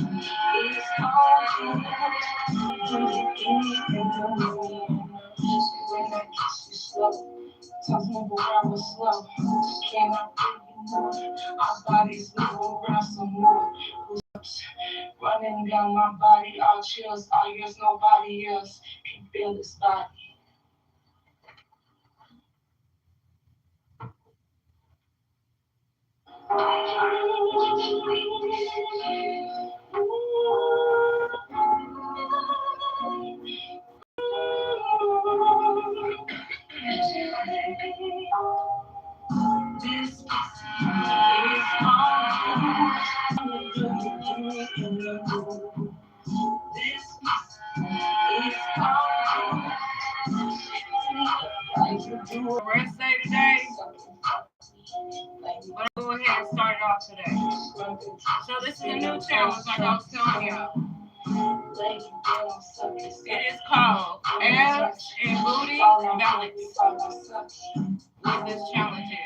It's hard to give when I kiss you slow. Talking around with slow. Can I feel you more? Our bodies move around some more. Goosebumps running down my body. All chills, all yours, nobody else can feel this body. This is hard. This is hard. Rest day today, but I'll go ahead and start it off today. So this is a new challenge, like I was telling y'all. It is called Abs and Booty Balance. What this challenge is.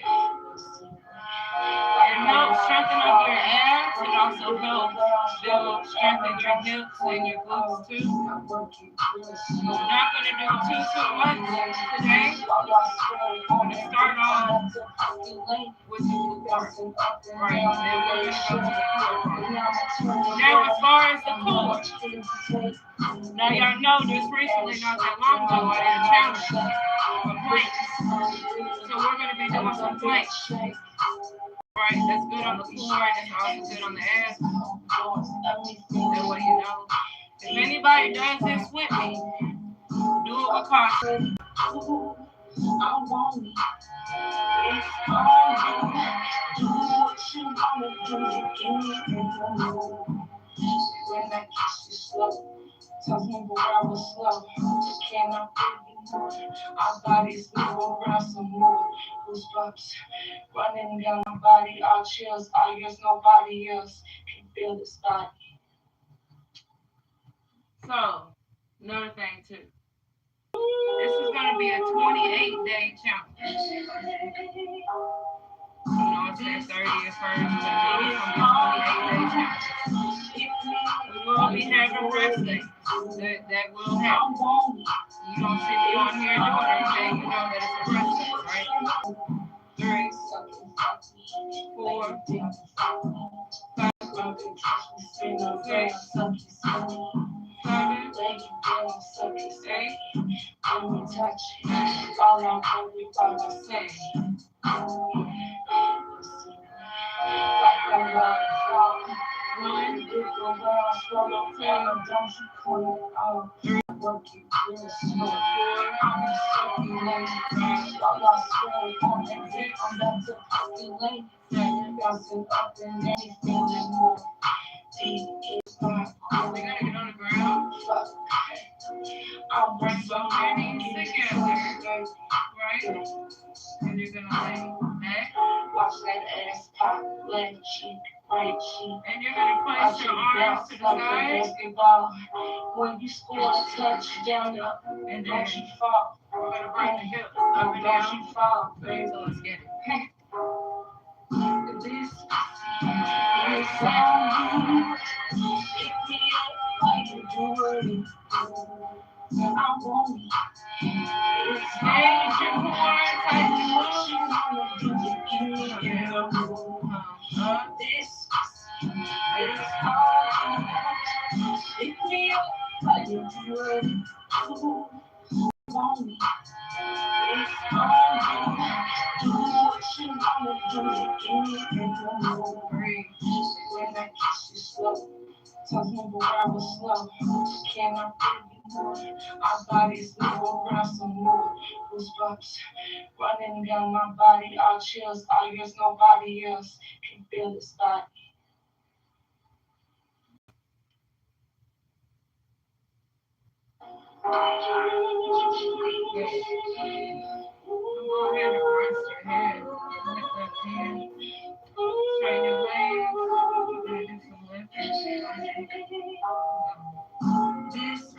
It helps strengthen up your abs. It also helps build strengthen your hips and your glutes too. We're not going to do too much today. We're going to start off with the glute part. Right, and then we're going to go to the core part. Now, as far as the core, now y'all know this recently, not that long ago, I did a challenge of planks. So we're going to be doing some planks. Right, that's good on the core, and that's also good on the abs. That way you know. If anybody does this with me, do it with caution. I want it. It's hard. Do what you wanna do. Give me when I kiss you slow. Talking around with slow. Can I feel you more? Our bodies move around some more. Goosebumps running down my body. All chills, all yours, nobody else can feel this body. So, another thing too. This is going to be a 28-day challenge. You know, it says 30 at first, but it's going to be a 28-day challenge. We will be having rest days. That will happen. You don't see me on here doing anything, you know that it's a rest day, right? 3, 4, 5, 6, 7, 8, when we touch, all I know we by myself. Like a waterfall. 1, 2, 3, work it real slow. I'm sucking late. All I swear on exit, I'm about to fucking late. Bouncing up and anything and more. Deep is my core. We're gonna get on the ground. Fuck. I'll bring some money together, right? And you're gonna lay back. Watch that ass pop, leg cheek, right cheek. And you're gonna place your arms to the side. When you score a touchdown, and don't you fall. We're gonna bring the hips up and down. Don't you fall, baby. So let's get it. This is how you pick me up like you do it. I want it. It's major more type of you wanna do it. Give me this is hard. Pick me up like you do it. I want it. It's hard. Do what you wanna do. Give me breathe. When I kiss you slow. Talking around with slow. Can I feel you more? Our bodies move around some more. Goosebumps running down my body. All chills, all yours, nobody else can feel this body. Go ahead and rest your head. Lift that chin. Straighten your legs. We're going to do some lifting. This is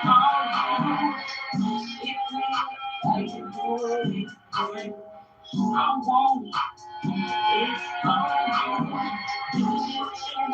hard. If we like to do it, I want it. It's hard. Do what you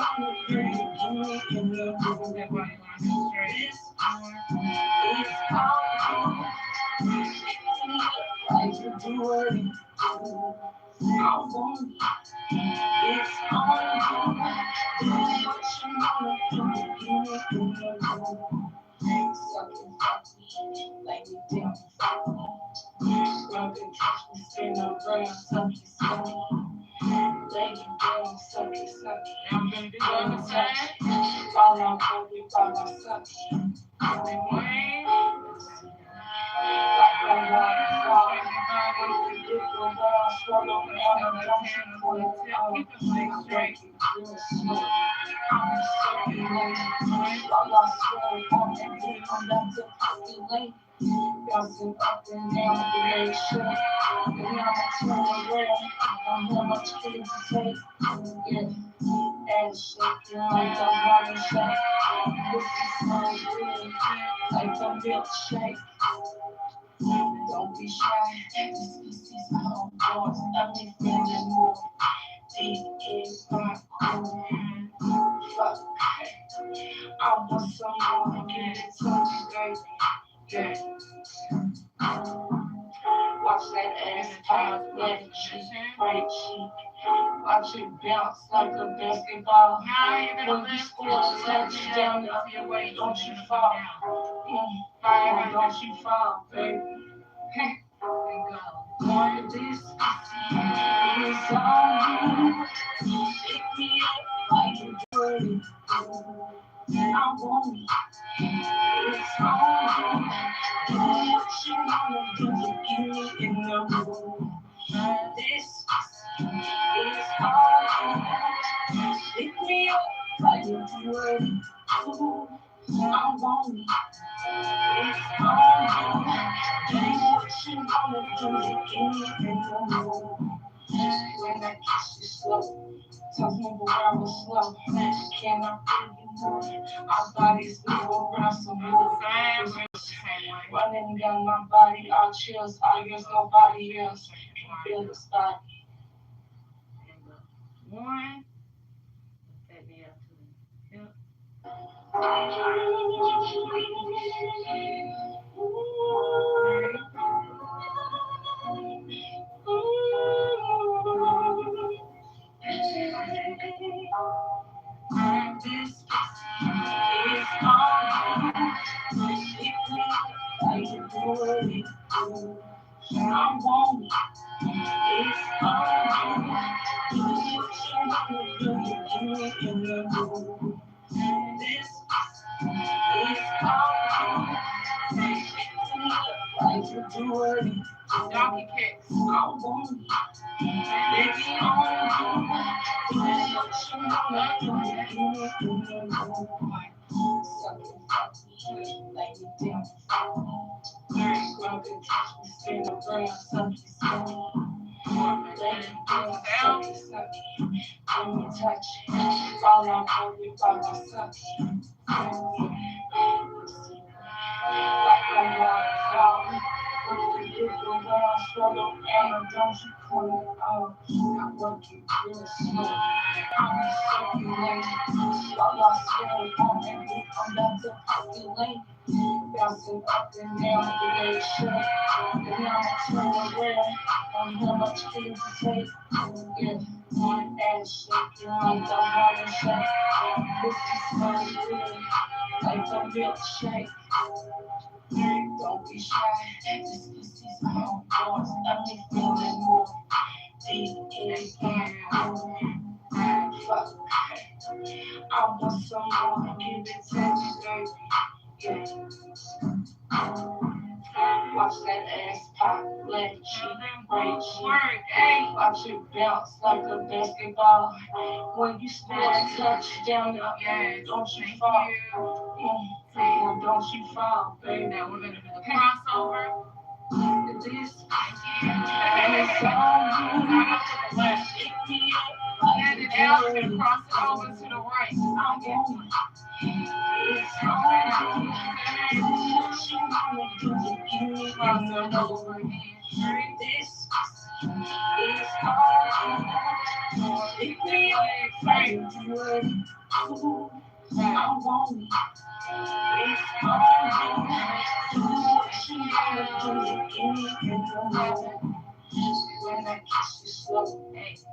When I kiss you slow,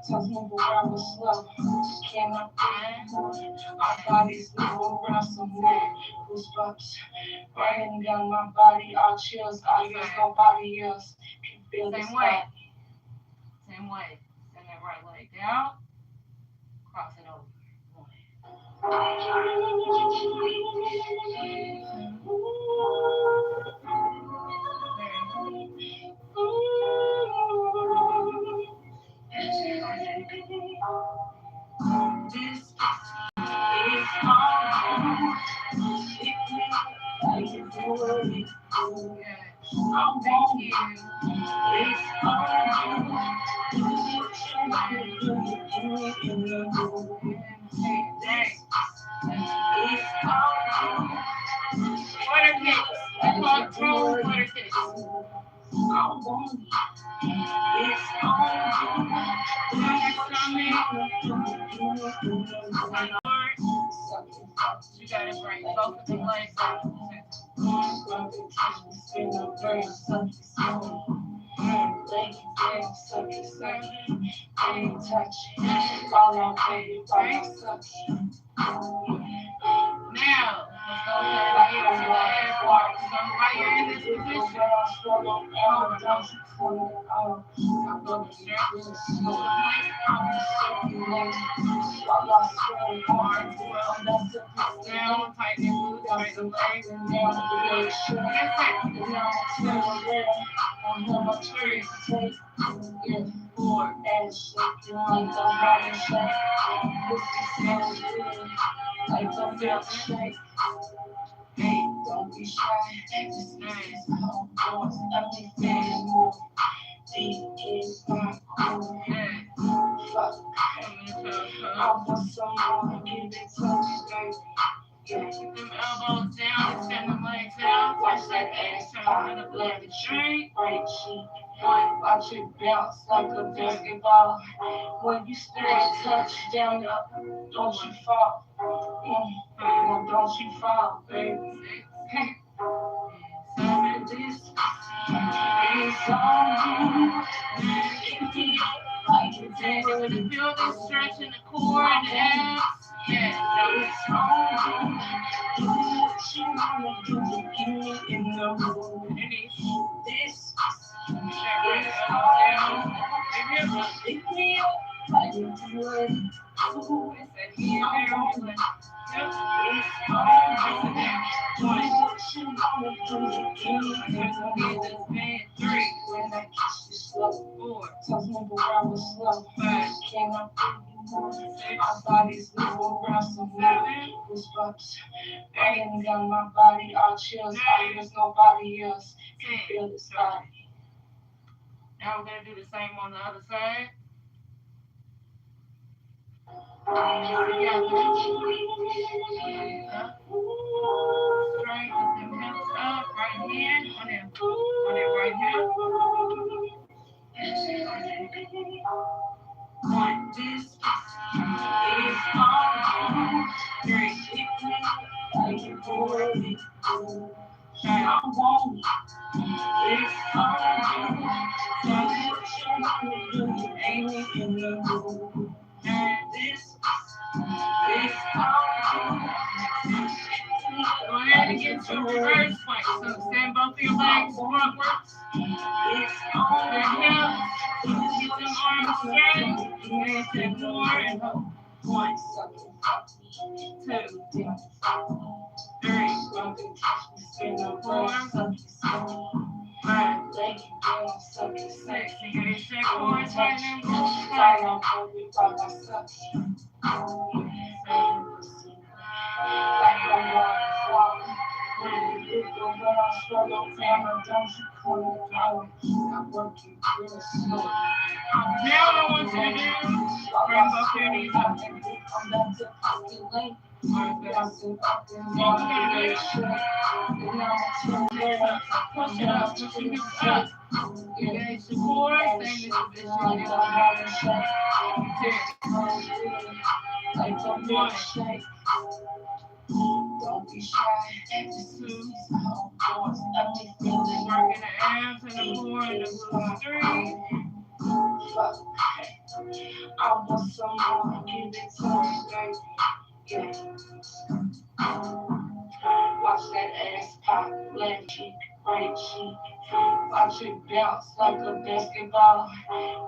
tell me where I was slow. Can I find our bodies move around some weird goosebumps running down my body, all chills. I feel nobody else can feel this way. Same way. Send that right leg down, cross it over. This is all I can do it. I want you. It's water kicks. I call throw water kicks. I want you. It's you gotta bring both of the legs out. Now, let's go ahead and get to the head part. So while you're in this position, down, tighten your glutes, straighten the legs, and down the legs. 3, 4, and shake your arms around and shake. This is so good. Like the milkshake. Hey, don't be shy. This is how it goes. Everything move. Deep in my core. Fuck. I want some more. Give it to me, baby. Keep them elbows down, extend the legs out, touch that ass, turn the blood to straight. Break sheet. Watch it bounce like a basketball. When you stare, touch down, don't you fall. No, don't you fall, baby. 7, this is all. I can feel this stretch in the core and the abs. Yeah, it's all. She wanna do it, give me in the room. This is all. Pick me up, I can do it. It's here, there, yep. It's all. She wanna do it, give me in the room. 3, when I kiss you slow. 4, tell me where I was slow. 5, can I feel you more? 6, our bodies move around some weird goosebumps running down my body, all chills. There's nobody else can feel this body. Now we're gonna do the same on the other side. Together. Up. Straight, lift them hips up. Right hand on that right hip. 1, this is all. 3, I can do it. I want it's all. So ain't it in the room? And this is all. Go ahead and get to a reverse plank. So stand both of your legs frontwards. It's on the hips. Keep them arms straight. And take more and hold. 1, 2, 3, 4, 5, 6. You gotta check core, tighten them glutes, Now I want you to do bring both your knees up. So we gotta make sure. Push it up, push your hips up. Engage the core, stay in this position. One. Don't be shy. Just two. Working the abs and the core and the glutes. Three. I want some more. Give it to me, baby. Yeah. Watch that ass pop, left cheek, right cheek. Watch it bounce like a basketball.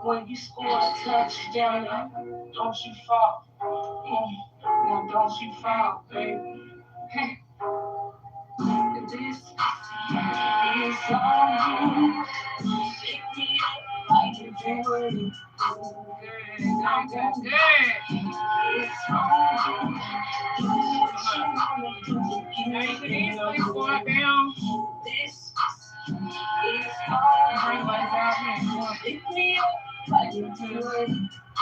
When you score a touchdown, don't you fall. No, don't you fall, baby. This is all you. Pick me up like you do it. Good. It's all you. Now you can easily squat down. This is all bring legs out here. Pick me up like you do it. I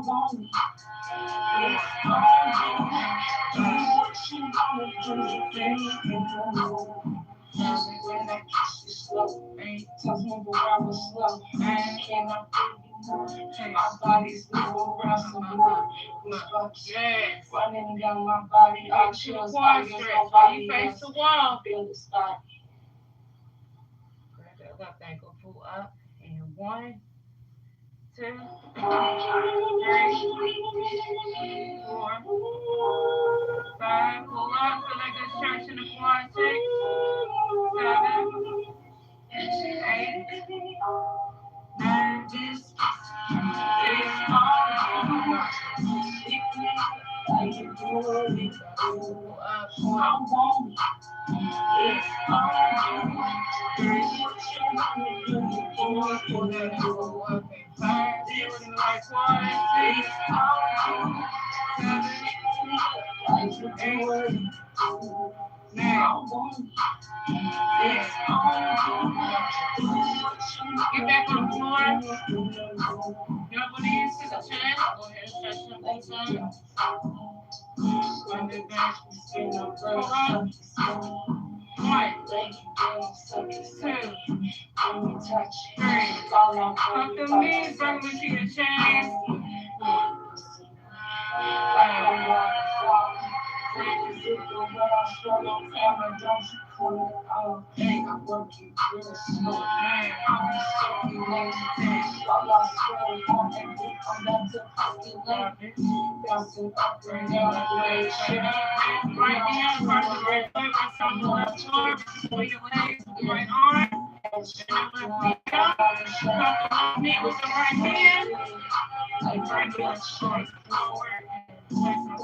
want it. It's all you. Do what you wanna do, baby. When I kiss you slow, tough move around with slow. Can I feel you more? My body's moving around some more. Yes. Running down my body, I chills. Quad stretch. You face the wall. Feel the spot. Grab that left ankle, pull up. And 1, 2, 3, 4, 5. Pull up. Feel like good stretch in the quad. 6, 7, 8, 9. This is all. Like you do it. Pull up. I want it. It's all. Pull that elbow up and 5. Do it in the right quad. 6, 7, 8, 9. It's all. Get back on the floor. Double knees to the chest. Go ahead and stretch them both sides. Bring it back. Pull up. 1, 2, 3. Tuck them knees, bring them to your chest. 4,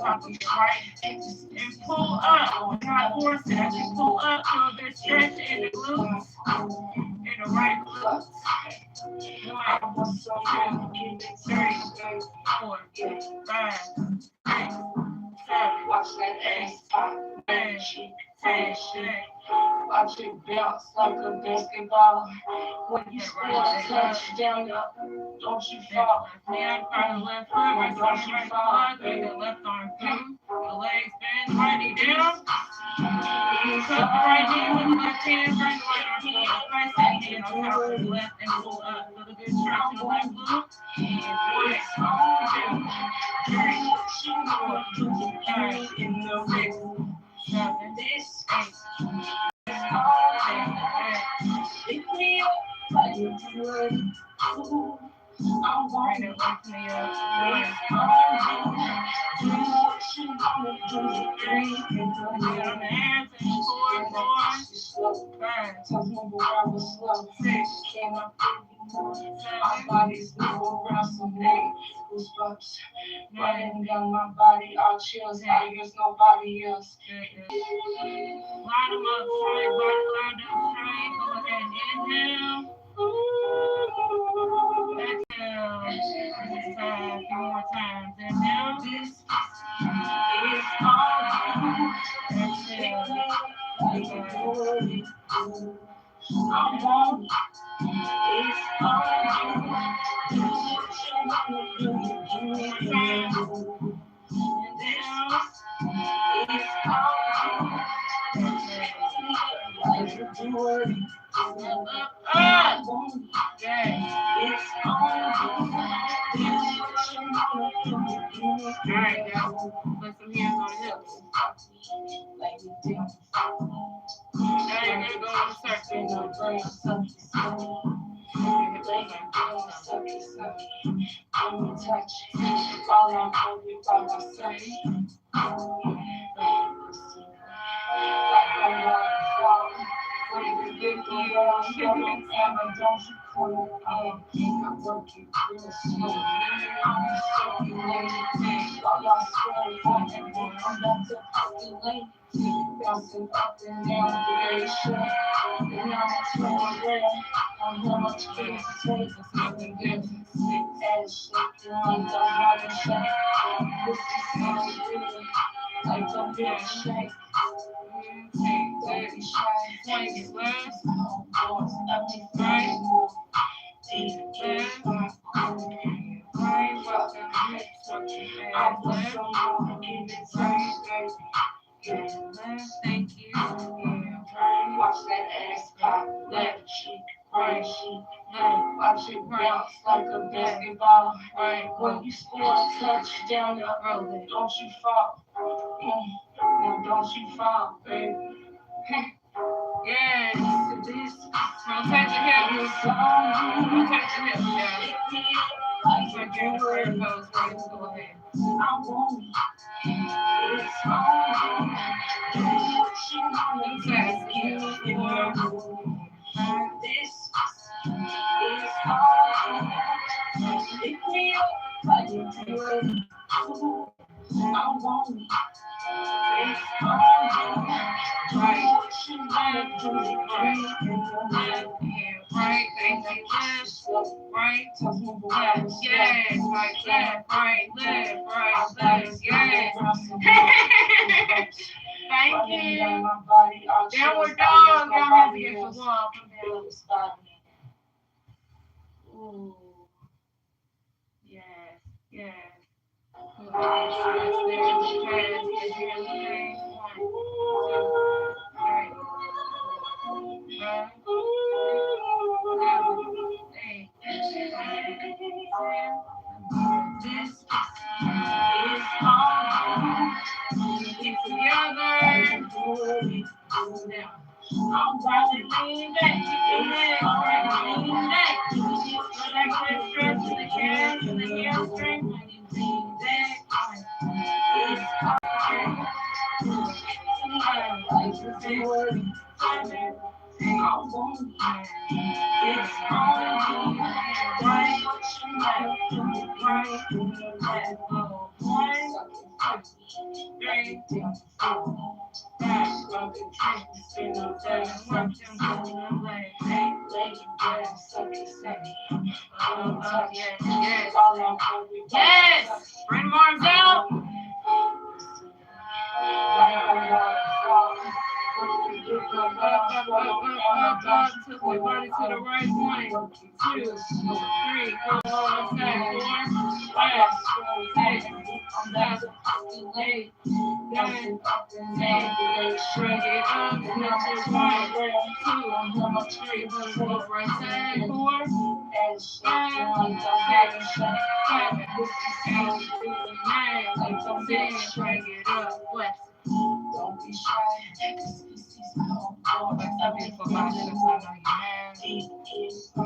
5, 6, and pull up. Not force it. As you pull up, feel a bit stretch in the glutes, in the right glutes. 1, 2, 3, 4, 5, 6, 7. Watch that ass pop, 9, 10. Watch it bounce like a basketball. When you score a touchdown, don't you fall. Hand on the left foot, right arm, right quad, bring the left arm through. The legs bend, right knee down. Tuck the right knee with the left hand, bring the right arm to the right side hand on top of the left and pull up. Feel the good stretch in the left glute. And 1, 2, 3, 4, 5, 6, 7, 8. Pick me up, like you do it. I'm bring it back me up. 1, 2, 3. Get on the hands and 4, 5, 6, 7. My body's moving around some day. Goosebumps running down my body. All chills, there's nobody else. Line them up straight, body line up straight. Go ahead and inhale. Exhale. This time, a few more times. Inhale. This is all. Exhale. I'm on. It's all. Inhale. right, now put some hands on the hips. Now you're gonna go in a circle. Thank you. Watch that ass pop, left cheek, right cheek, left. Watch it bounce like a basketball. Right. When you score a touchdown, you roll it. Don't you fall. Now don't you fall, baby. Yes. Rotate the hips. Rotate the hips, yeah. Like you're in prayer pose, ready to go ahead. I want it. It's hard. This is hard. Pick me up like you do it. I want it. It's hard. Right. Right. Thank you. Left. Right. Left. Yes. Right. Left. Right. Left. Right. Left. Yes. Thank you. Downward dog. Now I'm going to get the wall from down. Ooh. Yes. Yes. I'm about to lean back, keep your legs right, lean back. Go back to the stretch of the calves and the hamstring when you lean back. It's hard. It's hard. Right, right, 1, 2, 3, 4, 5, 6, 7, 8. Yes! Bring them arms out. Took my body to the right. 1, 2, 3, 4, 5, 6, 7, 8, 9, 10. Shrug it up. Snatch it. 1, 2, 3, 4, right side. 4, 5, 6, 7, 8, 9, 10. Shrug it up. Flex. Don't be shy. Flex up beautiful body. Just so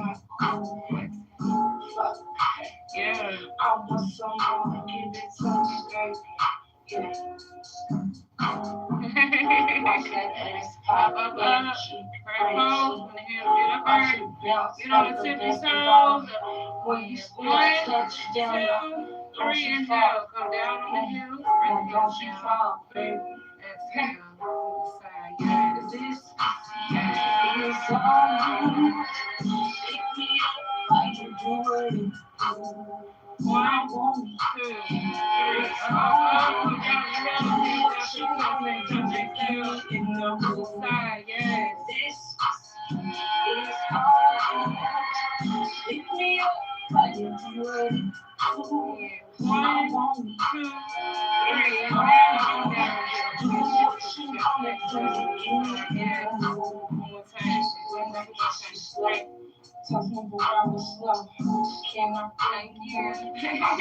yeah. I want someone to give it to me, baby. Yeah. Watch that ass pop up. Right pose. When the hands get up there. Get on the tippy toes. 1, 2, 3, inhale. Come down on the heels. Bring the heels down. Exhale. Side. Yes. This is on. Pick me up like you do it. 1, 2, 3. Come down the heels. In the side. Yes. This is on. Pick me up like you do it. 1, 2, 3. Thank you. Up,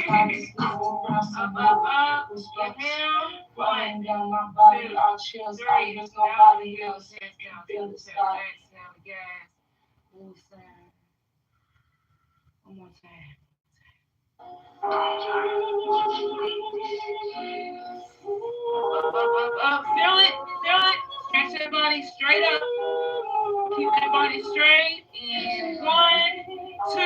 inhale. 1, 2, 3. Nobody else. Exhale. Yes. One more time. Up. Feel it. Stretch that body straight up. Keep that body straight. And 1, 2,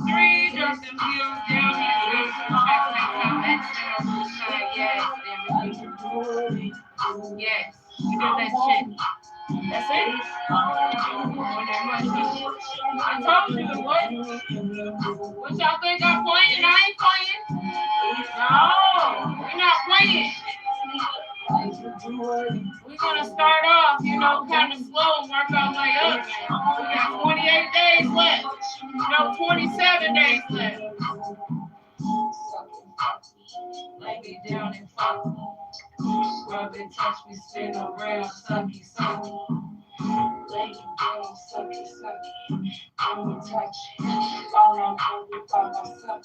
3. Drop them heels down. Hands to the chest. Exhale. This side. Yes. There we go. Yes. You did that shit. That's it. I told you it was. What y'all think I'm playing? I ain't playing. No, we're not playing. We're gonna start off, kind of slow and work our way up. We got 28 days left. 27 days left. Lay me down and fuck me. Rub and touch me, spin around, sucky. Lay me down, sucky. Let me touch you. All I'm over by myself.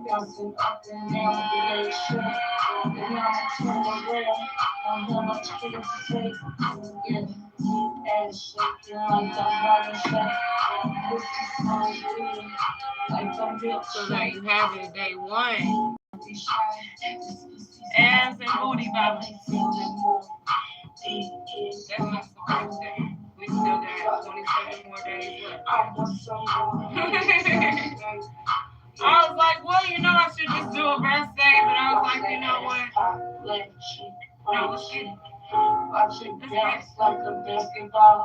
Bouncing up and down the way shit. And now I'm turning around. I'm gonna take it. Yeah. Ass shaking like I'm running shit. This is so good. Like I'm built. So there you have it, day 1. Ass and booty balance. That's just the first day. We still got 27 more days left. I was like, well, I should just do a rest day, but I was like, you know what? No, let's get it. Watch it bounce like a basketball.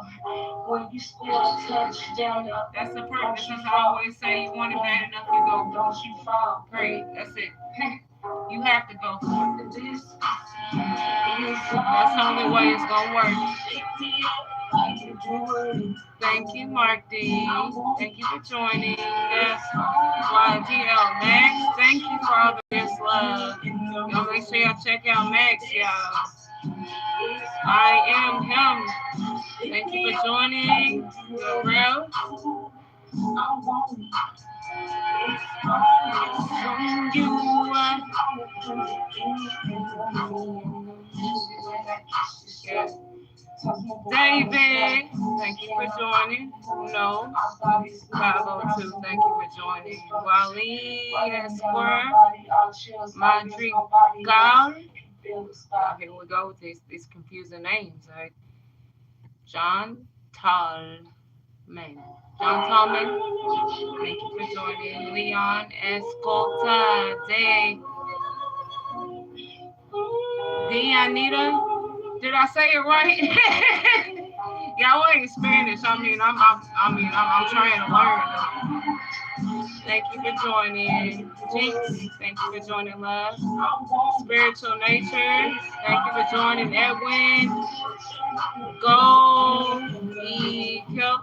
When you score a touchdown, that's the purpose. As I always say, you want it bad enough, you go. Don't you fall. Great, that's it. You have to go for it. That's the only way it's gonna work. Thank you, Mark D. Thank you for joining. Yes, YGL Max. Thank you for all this love. Y'all make sure y'all check out Max, y'all. I am him. Thank you for joining. Real. David, thank you for joining. No, 502, thank you for joining. Wally Esquire, Madrigal. Here we go with these confusing names, right? John Tallman, thank you for joining. Leon Escolta, Dianita, did I say it right? Y'all ain't Spanish. I'm trying to learn. Thank you for joining. Jinx, thank you for joining, love. Spiritual Nature, thank you for joining. Edwin, Go, Kelp,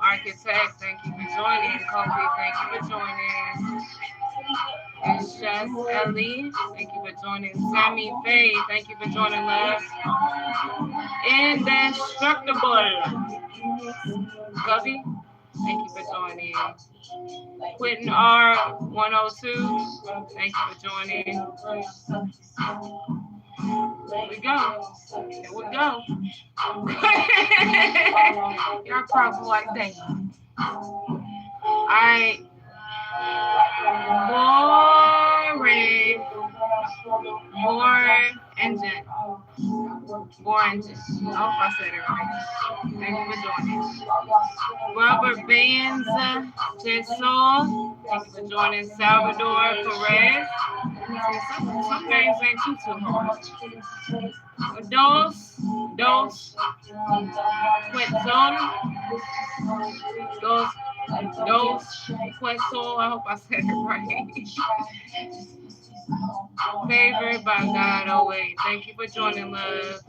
Architect, thank you for joining. Kobe, thank you for joining. It's just Ellie, thank you for joining. Sammy Faye, thank you for joining, love. Indestructible, Cubby, thank you for joining. Quentin R102, thank you for joining. Here we go. Y'all probably like that. Alright. More engine. I hope I said it right. Thank you for joining. Robert Benza, Jesol, thank you for joining. Salvador Perez. Some days ain't too hard. Dos Quetzal. Dos Quetzal. I hope I said it right. Favored by God. Oh wait, thank you for joining, love.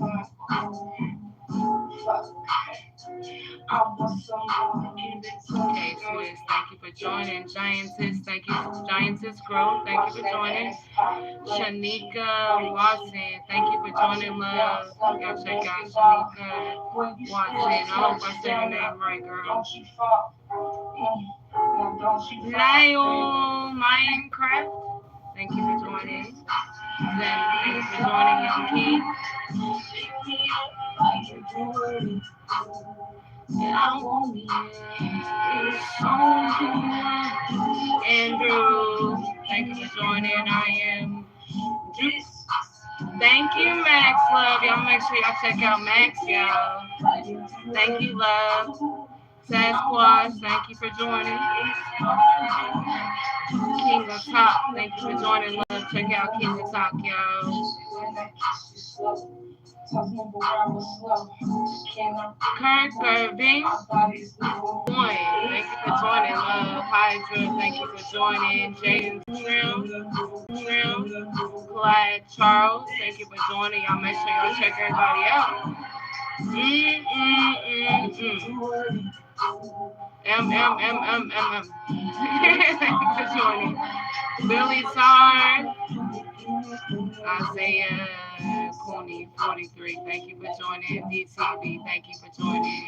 Okay, Swiss, thank you for joining. Giantess, thank you. Giantess Growth, thank you for joining. Shanika Watson, thank you for joining, love. Y'all check out Shanika Watson. I hope I said your name right, girl. Lyle Minecraft, thank you for joining. Zen, thank you for joining, Young King. Andrew, thank you for joining. I am Juice. Thank you, Max, love. Y'all make sure y'all check out Max, y'all. Thank you, love. Sasquatch, thank you for joining. King of Talk, thank you for joining, love. Check out King of Talk, y'all. Kirk Irving, one, thank you for joining, love. Hydra, thank you for joining. Jaden Trim, Clyde Charles, thank you for joining. Y'all make sure y'all check everybody out. Thank you for joining. Billy Sar, Isaiah Cooney 43, thank you for joining. DTV, thank you for joining.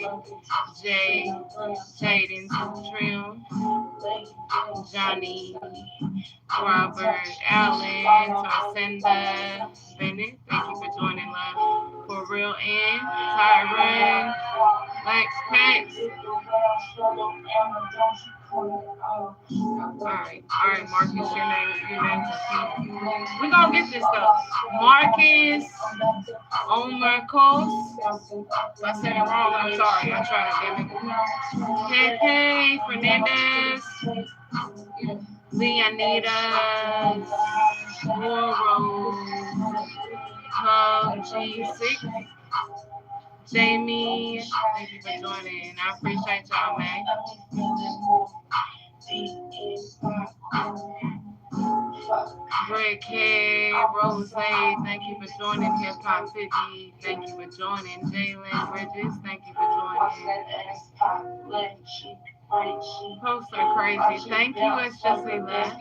Jaden Trim, Johnny Robert Allen, Tarcinda Bennett, thank you for joining, love. For real, and Tyron, Lex Packs. Alright, Marcus, your name's we gonna get this though. Marcus Omerkos. If I said it wrong, I'm sorry. I tried, damn it. Pepe Fernandez. Leonida Moro. G6. Jamie, thank you for joining. I appreciate y'all, man. Greg K, Rose, thank you for joining. Hip Hop 50, thank you for joining. Jalen Bridges, thank you for joining. Posts are crazy. Thank you, it's just a lot.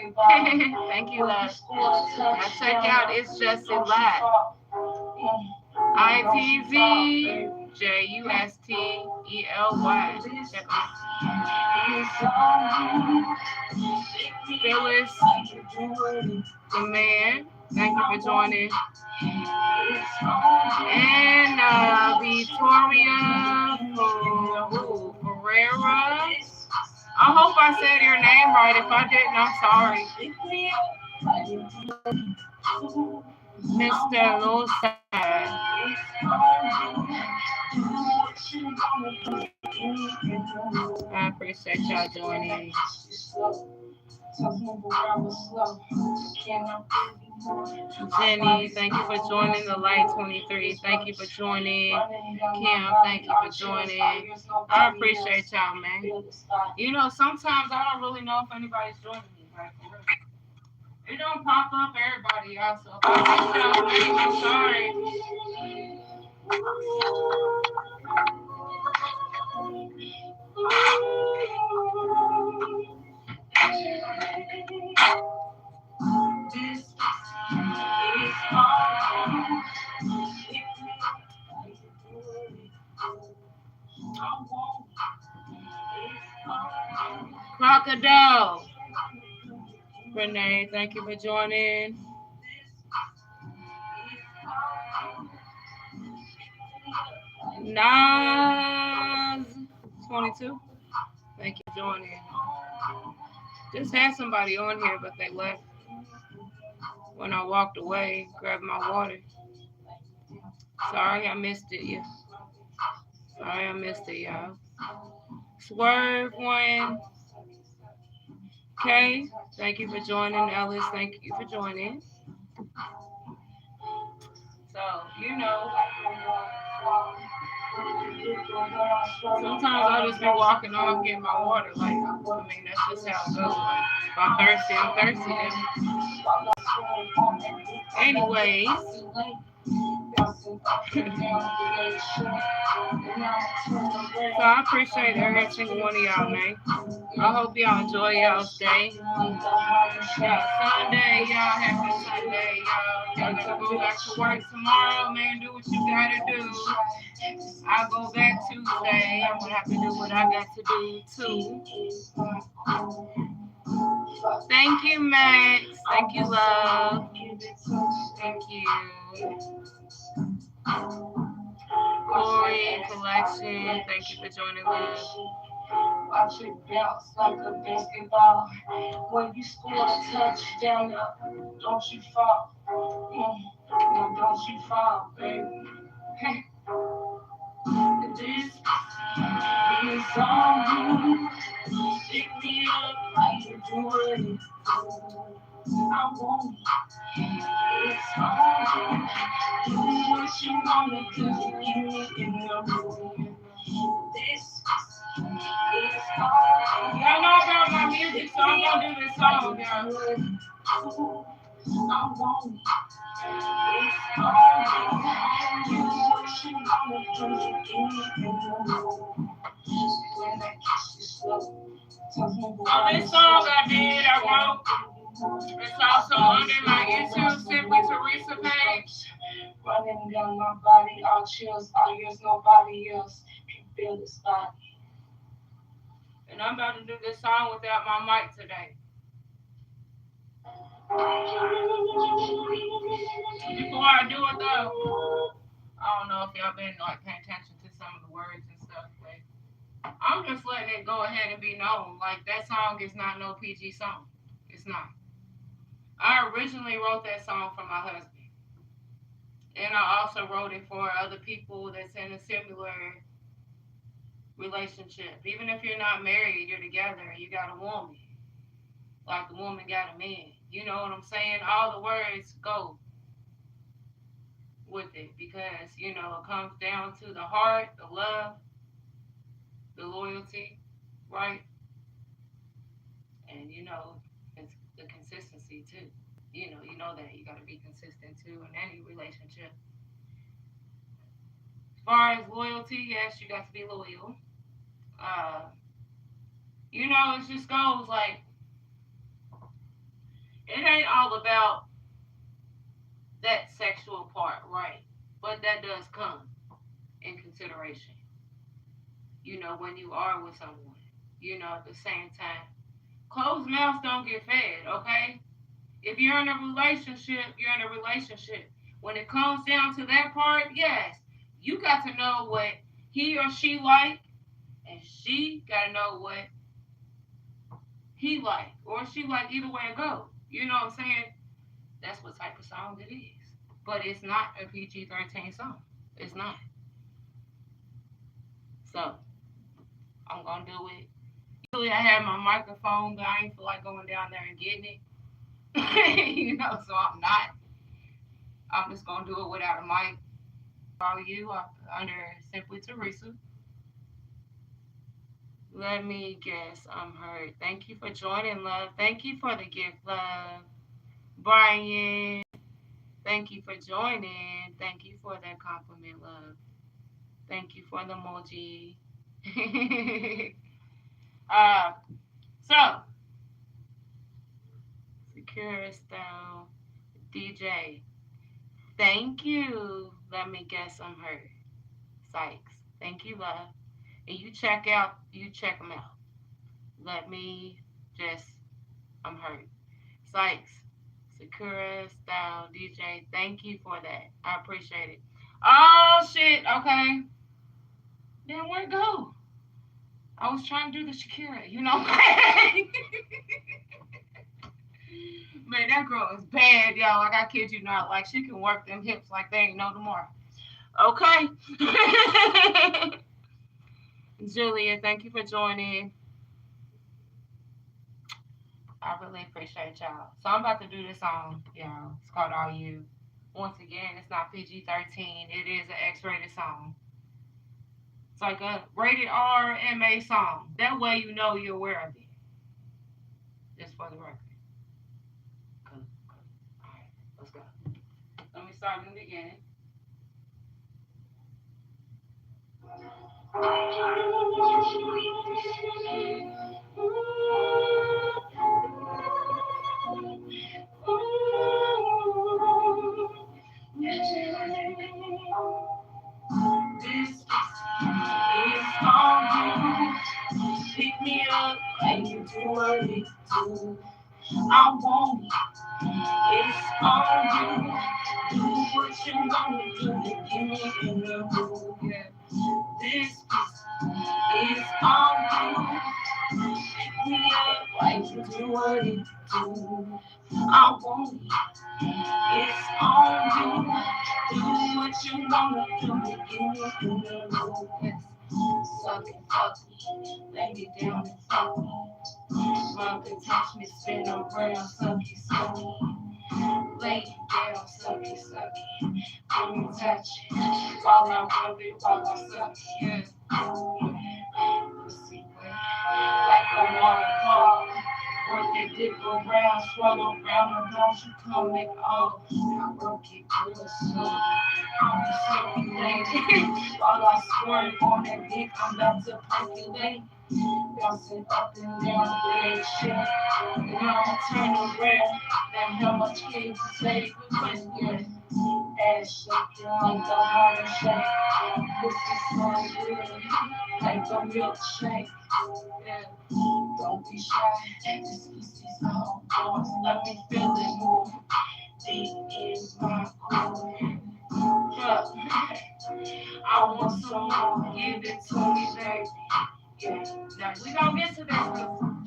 Thank you, love. Now check out It's Just a Lot. ITZ JUSTELY. Check out. Phyllis, the man, thank you for joining. And Victoria Ferreira. I hope I said your name right. If I didn't, I'm sorry. Mr. Losa. I appreciate y'all joining. Jenny, thank you for joining. The Light 23, thank you for joining. Kim, thank you for joining. I appreciate y'all, man. You know, sometimes I don't really know if anybody's joining me, right? It don't pop up everybody, y'all. So if I missed y'all's name, I'm sorry. Crocodile. Renee, thank you for joining. Nas 22, thank you for joining. Just had somebody on here, but they left when I walked away, grabbed my water. Sorry I missed it, yeah. Sorry I missed it, y'all. Swerve one. Okay, thank you for joining. Ellis, thank you for joining. So, you know, sometimes I'll just be walking off getting my water. Like, I mean, that's just how it goes. Like, if I'm thirsty, I'm thirsty. Anyways, So I appreciate every single one of y'all, man. I hope y'all enjoy y'all's day. Yeah, Sunday, y'all. Happy Sunday, y'all. Y'all gotta go back to work tomorrow, man. Do what you gotta do. I'll go back Tuesday. I'm gonna have to do what I got to do too. Thank you, Max. Thank you, love. Thank you. Corey Collection. Thank you for joining, love. Watch it bounce like a basketball. When you score a touchdown, don't you fall. No, don't you fall, baby. This is on you. Pick me up like you do it. I want it. It's on you. Do what you wanna do. You need in the room. This is on you. Y'all know about my music, so I'm gonna do this song, y'all. I want it. It's on you. Do what you wanna do. You need in the room. Oh, this song I wrote. It's also under my YouTube Simply Teresa page. Running down my body, all chills, all yours, nobody else can feel this body. And I'm about to do this song without my mic today. Before I do it though, I don't know if y'all been like paying attention to some of the words and stuff, but I'm just letting it go ahead and be known. Like, that song is not no PG song. It's not. I originally wrote that song for my husband. And I also wrote it for other people that's in a similar relationship. Even if you're not married, you're together, you got a woman. Like the woman got a man. You know what I'm saying? All the words go with it because, you know, it comes down to the heart, the love, the loyalty, right? And, you know, it's the consistency too. You know that you got to be consistent too in any relationship. As far as loyalty, yes, you got to be loyal. Uh, you know, it just goes like, it ain't all about that sexual part, right? But that does come in consideration, you know, when you are with someone, you know, at the same time. Closed mouths don't get fed, okay? If you're in a relationship, you're in a relationship. When it comes down to that part, yes, you got to know what he or she like, and she got to know what he like, or she like, either way it go. You know what I'm saying? That's what type of song it is. But it's not a PG-13 song. It's not. So, I'm going to do it. Usually I have my microphone, but I ain't feel like going down there and getting it. You know, so I'm not. I'm just going to do it without a mic. Follow you under Simply Teresa. Let me guess, I'm hurt. Thank you for joining, love. Thank you for the gift, love. Brian, thank you for joining. Thank you for that compliment, love. Thank you for the emoji. So, Secure Style DJ. Thank you. Let me guess, I'm hurt. Sykes. Thank you, love. And you check them out. Let me just, I'm hurt. Sykes, Sakura Style DJ, thank you for that. I appreciate it. Oh, shit, okay. Then where'd it go? I was trying to do the Shakira, you know? Man, that girl is bad, y'all. Like, I kid you not. Like, she can work them hips like they ain't no tomorrow. Okay. Julia, thank you for joining. I really appreciate y'all. So I'm about to do this song, y'all. It's called All You. Once again, it's not PG-13. It is an X-rated song. It's like a rated R MA song. That way you know you're aware of it. Just for the record. Cool. All right, let's go. Let me start in the beginning. This is all you. Pick me up and you do what it do. I want it. It's all you. Do what you want to do to get me in the mood. Yeah. This is all you. Pick me up like you do what it do. I want it. It's all you. Do what you want to do to get me in the mood. Yes. Suck it, fuck me. Lay me down and fuck me. Love to touch me, spin around, sucky, sucky. Lay you down, sucky, sucky. Let me touch it. While I rub it, while I suck it. Yeah. Pussy wet, like a waterfall. Work that dick around, swallow around, and don't you come it off. I work it real slow. I'm just circulating. While I squirt on that dick, I'm about to percolate. Bouncing up and down, red shit. Now I turn around. Now how much can you say? But yeah, ass shaking like the heart shake. Pussy so good, like a milkshake. Yeah, don't be shy. This pussy's all yours. Let me feel it move deep in my core. Yeah. I want some more. Give it to me, baby. Yeah. Now we gonna get to this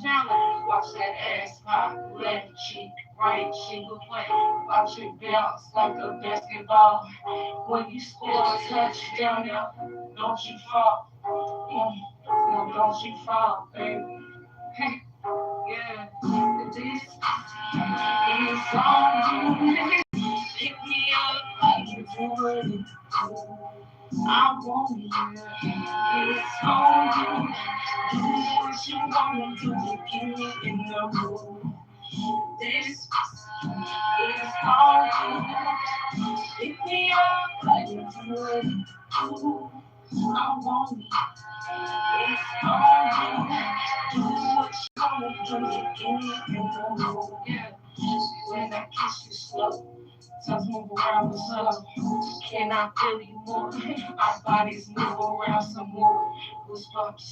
challenge. Watch that ass pop, left cheek, right cheek will play. Watch it bounce like a basketball. When you score a touchdown, now don't you fall. No, don't you fall, baby. Yeah. This is all you. Pick me up like you do it. I want it. It's all you. Do what you want to do to get me in the mood. This is all you. Pick me up like you do it. I want it. It's all you. Do what you want to do to get me in the mood. Yeah. When I kiss you slow. Tongues move around the sun. Can I feel you more? Our bodies move around some more. Goosebumps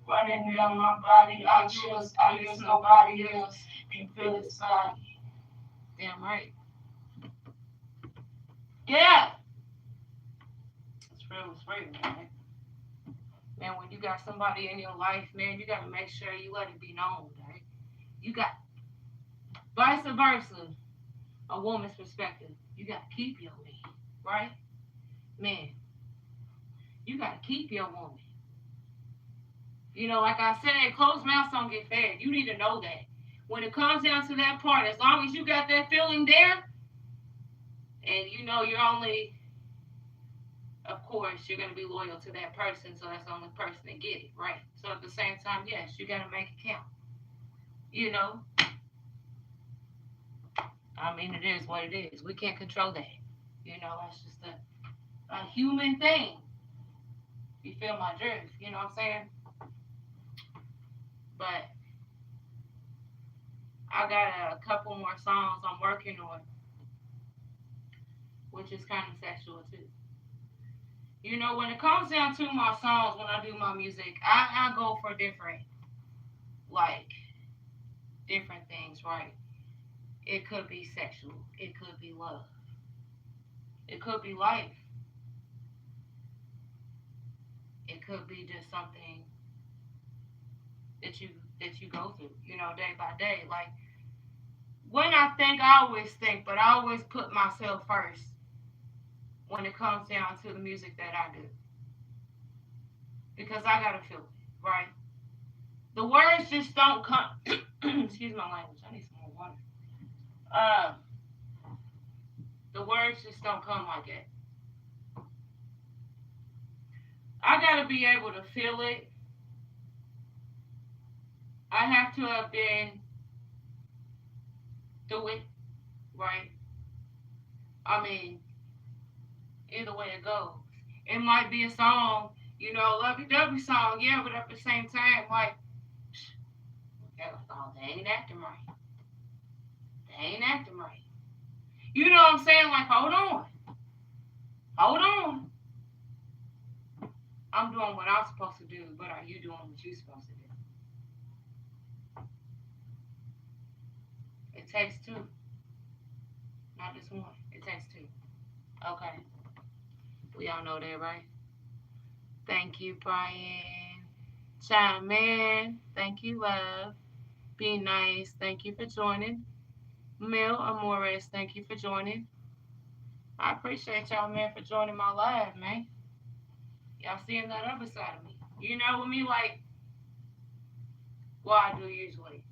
running down my body. I guess nobody else can feel this body. Damn right. Yeah. It's real, man. Man, when you got somebody in your life, man, you gotta make sure you let it be known, right? You got vice versa, a woman's perspective. You gotta keep your man, right? Man, you gotta keep your woman. You know, like I said, closed mouths don't get fed. You need to know that. When it comes down to that part, as long as you got that feeling there, and you know you're only, of course, you're gonna be loyal to that person, so that's the only person that get it, right? So at the same time, yes, you gotta make it count. You know, I mean, it is what it is. We can't control that. You know, that's just a human thing. You feel my drift? You know what I'm saying? But I got a couple more songs I'm working on, which is kind of sexual too. You know, when it comes down to my songs, when I do my music, I go for like, different things, right? It could be sexual, it could be love, it could be life, it could be just something that you go through, you know, day by day. Like, when I think, I always think, but I always put myself first when it comes down to the music that I do, because I gotta feel it, right? The words just don't come. Excuse my language. I need some more water. Uh, the words just don't come like that. I gotta be able to feel it. I have to have been through it, right? I mean, either way it goes. It might be a song You know, lovey dovey song, yeah, but at the same time, like, oh, they ain't acting right. They ain't acting right. You know what I'm saying? Like, hold on. Hold on. I'm doing what I'm supposed to do, but are you doing what you're supposed to do? It takes two, not just one. It takes two. Okay. We all know that, right? Thank you, Brian. Chime in. Thank you, love. Be nice. Thank you for joining. Mel Amores, thank you for joining. I appreciate y'all, man, for joining my live, man. Y'all seeing that other side of me. You know what I mean? Like, what I do usually.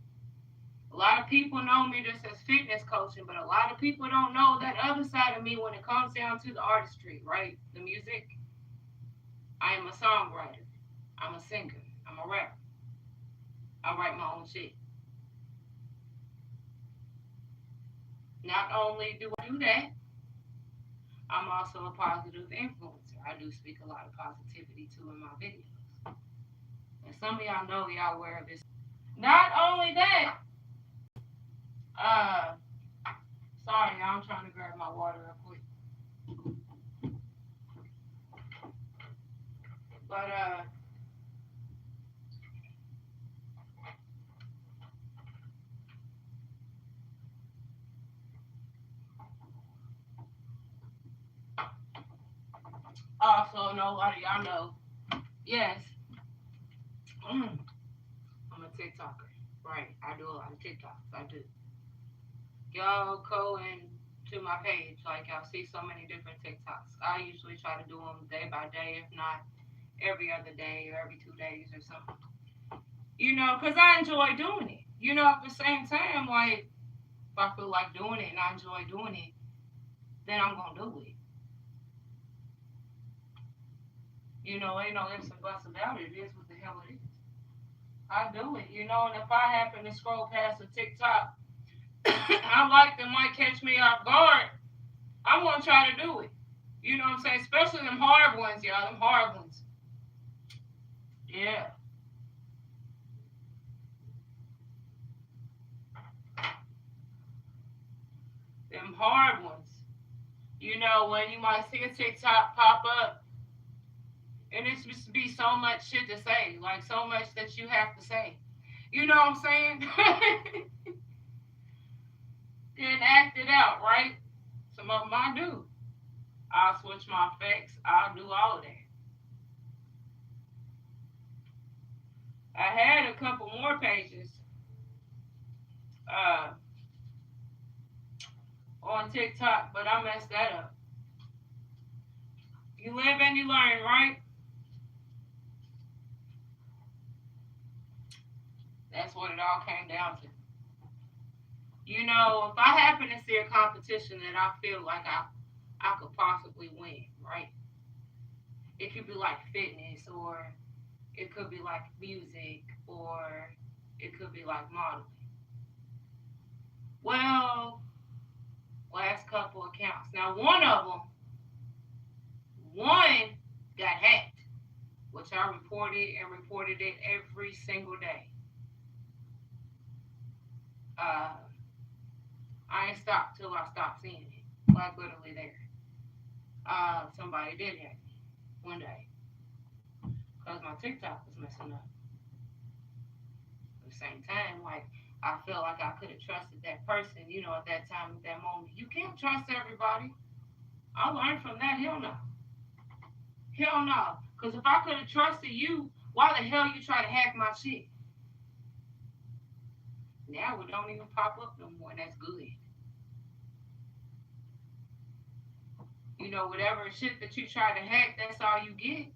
A lot of people know me just as fitness coaching, but a lot of people don't know that other side of me when it comes down to the artistry, right? The music. I am a songwriter. I'm a singer. I'm a rapper. I write my own shit. Not only do I do that, I'm also a positive influencer. I do speak a lot of positivity too in my videos. And some of y'all know y'all aware of this. Not only that, uh, sorry, I'm trying to grab my water real quick. But also know a lot of y'all know, yes, I'm a TikToker. Right, I do a lot of TikToks. I do. Y'all go in to my page, like y'all see so many different TikToks. I usually try to do them day by day, if not every other day or every 2 days or something. You know, because I enjoy doing it. You know, at the same time, like, if I feel like doing it and I enjoy doing it, then I'm going to do it. You know, ain't no ifs and buts about it. It is what the hell it is. I do it, you know, and if I happen to scroll past a TikTok, I like that might catch me off guard, I'm going to try to do it. You know what I'm saying? Especially them hard ones, y'all. Them hard ones. Yeah. Them hard ones. You know, when you might see a TikTok pop up, and it's just be so much shit to say, like so much that you have to say. You know what I'm saying? Then act it out, right? Some of them I do. I'll switch my effects. I'll do all of that. I had a couple more pages uh, on TikTok, but I messed that up. You live and you learn, right? That's what it all came down to. You know, if I happen to see a competition that I feel like I could possibly win, right? It could be like fitness, or it could be like music, or it could be like modeling. Well, last couple accounts. Now, one got hacked, which I reported and reported it every single day. Uh, I ain't stopped till I stopped seeing it, like literally there. Somebody did hack me one day because my TikTok was messing up. At the same time, like I felt like I could have trusted that person, you know, at that time, at that moment. You can't trust everybody. I learned from that. Hell no. Hell no. Because if I could have trusted you, why the hell you try to hack my shit? Now it don't even pop up no more, and that's good. You know, whatever shit that you try to hack, that's all you get.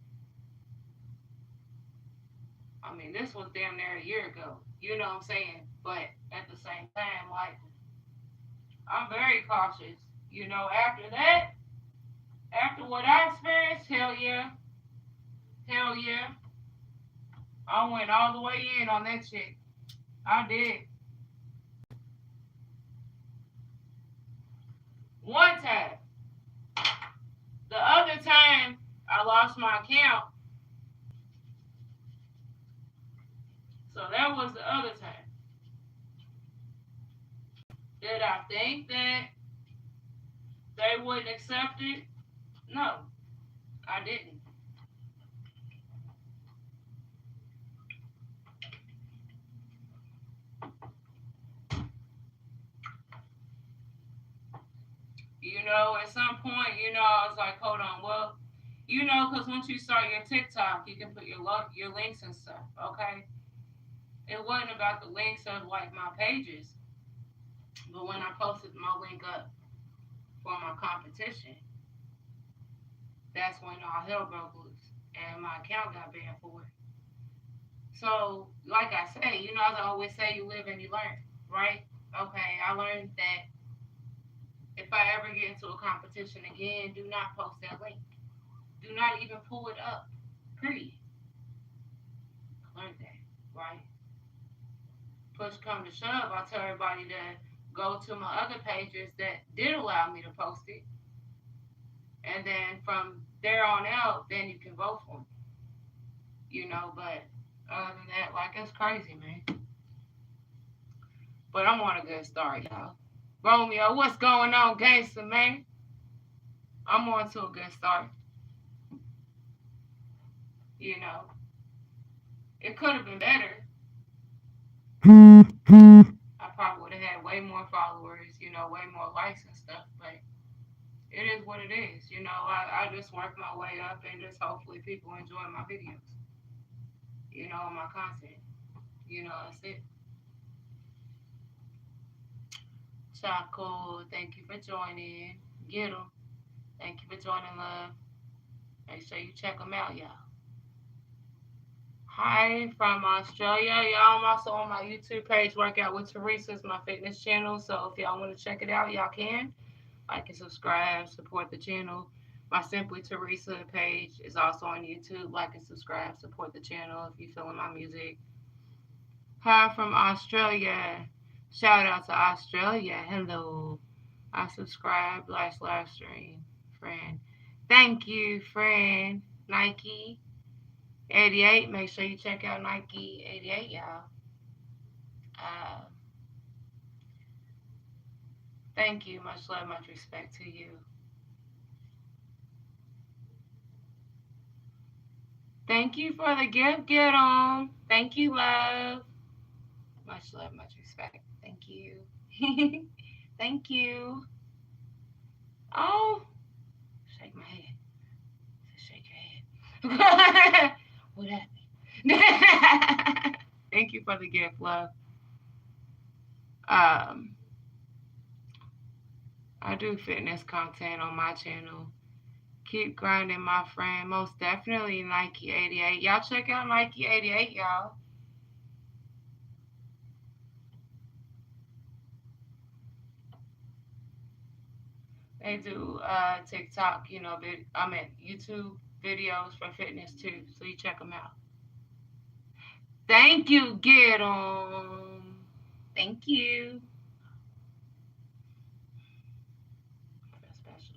I mean, this was damn near a year ago. You know what I'm saying? But at the same time, like, I'm very cautious. You know, after that, after what I experienced, hell yeah. Hell yeah. I went all the way in on that shit. I did. One time. The other time I lost my account, So that was the other time. Did I think that they wouldn't accept it? No, I didn't. At some point, I was like, hold on, well, because once you start your TikTok, you can put your links and stuff. Okay, it wasn't about the links of like my pages, but when I posted my link up for my competition, that's when all hell broke loose, and my account got banned for it. So, like I say, as I always say, you live and you learn, right? Okay, I learned that if I ever get into a competition again, do not post that link. Do not even pull it up. Period. I learned that, right? Push come to shove, I tell everybody to go to my other pages that did allow me to post it, and then from there on out, then you can vote for me. But other than that, like it's crazy, man. But I'm on a good start, y'all. Romeo, what's going on, gangster man? I'm on to a good start. You know, it could have been better. I probably would have had way more followers, way more likes and stuff. But it is what it is. I just work my way up and just hopefully people enjoy my videos, my content. That's it. Chaco, thank you for joining. Get 'em. Thank you for joining, love. Make sure you check them out, y'all. Hi from Australia. Y'all, I'm also on my YouTube page, Workout with Teresa. It's my fitness channel. So if y'all want to check it out, y'all can. Like and subscribe, support the channel. My Simply Teresa page is also on YouTube. Like and subscribe, support the channel if you're feeling my music. Hi from Australia. Shout out to Australia. Hello. I subscribe last live stream, friend. Thank you, friend. Nike 88. Make sure you check out Nike 88, y'all. Uh, Thank you. Much love, much respect to you. Thank you for the gift, get on. Thank you, love. Much love, much respect. Thank you. Thank you. Oh, shake my head. Shake your head. What happened? Thank you for the gift, love. Um, I do fitness content on my channel. Keep grinding, my friend. Most definitely Nike 88. Y'all check out Nike 88, y'all. They do TikTok, YouTube videos for fitness too. So you check them out. Thank you, get 'em. Thank you. That's special.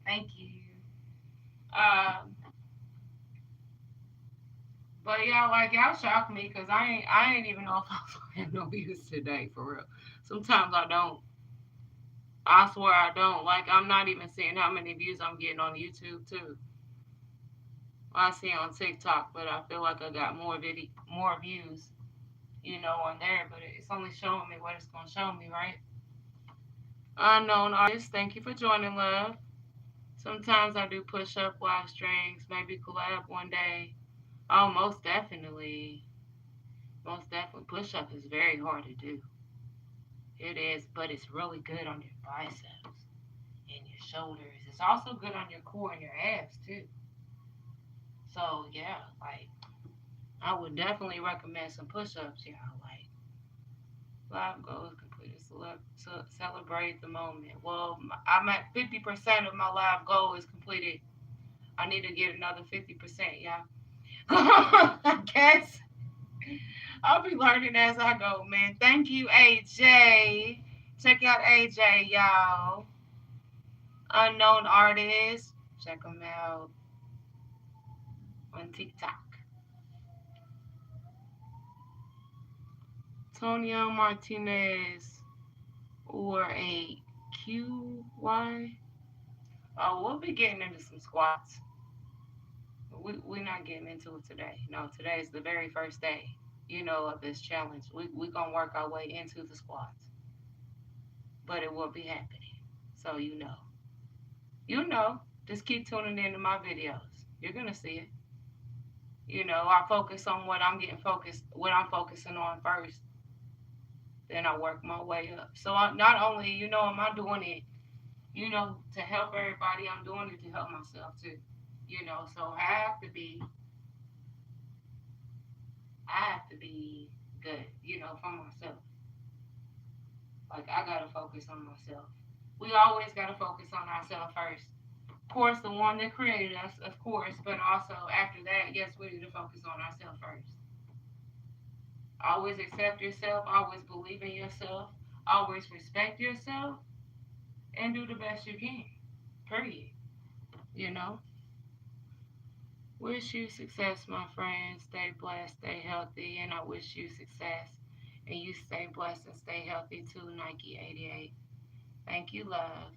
Thank you. Um, but yeah, like y'all shocked me because I ain't even know if I was gonna have no views today for real. Sometimes I don't. I swear I don't. Like I'm not even seeing how many views I'm getting on YouTube too. I see on TikTok, but I feel like I got more views, on there. But it's only showing me what it's gonna show me, right? Unknown artist, thank you for joining, love. Sometimes I do push up live streams, maybe collab one day. Oh, most definitely. Most definitely. Push up is very hard to do. It is, but it's really good on your biceps and your shoulders. It's also good on your core and your abs too. So yeah, like I would definitely recommend some push-ups, y'all. Like live goals completed. To celebrate the moment. Well, I'm at 50% of my live goal is completed. I need to get another 50%, y'all. I guess I'll be learning as I go, man. Thank you, AJ. Check out AJ, y'all. Unknown artist. Check them out on TikTok. Antonio Martinez or a QY. Oh, we'll be getting into some squats. We're not getting into it today. No, today is the very first day, of this challenge. We're going to work our way into the squats, but it will be happening. So, just keep tuning into my videos. You're going to see it. I focus on what I'm focusing on first. Then I work my way up. So not only, am I doing it, to help everybody, I'm doing it to help myself too. So I have to be good, for myself. Like I gotta focus on myself. We always gotta focus on ourselves first. Of course, the one that created us, of course, but also after that, yes, we need to focus on ourselves first. Always accept yourself, always believe in yourself, always respect yourself, and do the best you can. Period. You know? Wish you success, my friends. Stay blessed, stay healthy, and I wish you success. And you stay blessed and stay healthy too, Nike 88. Thank you, love.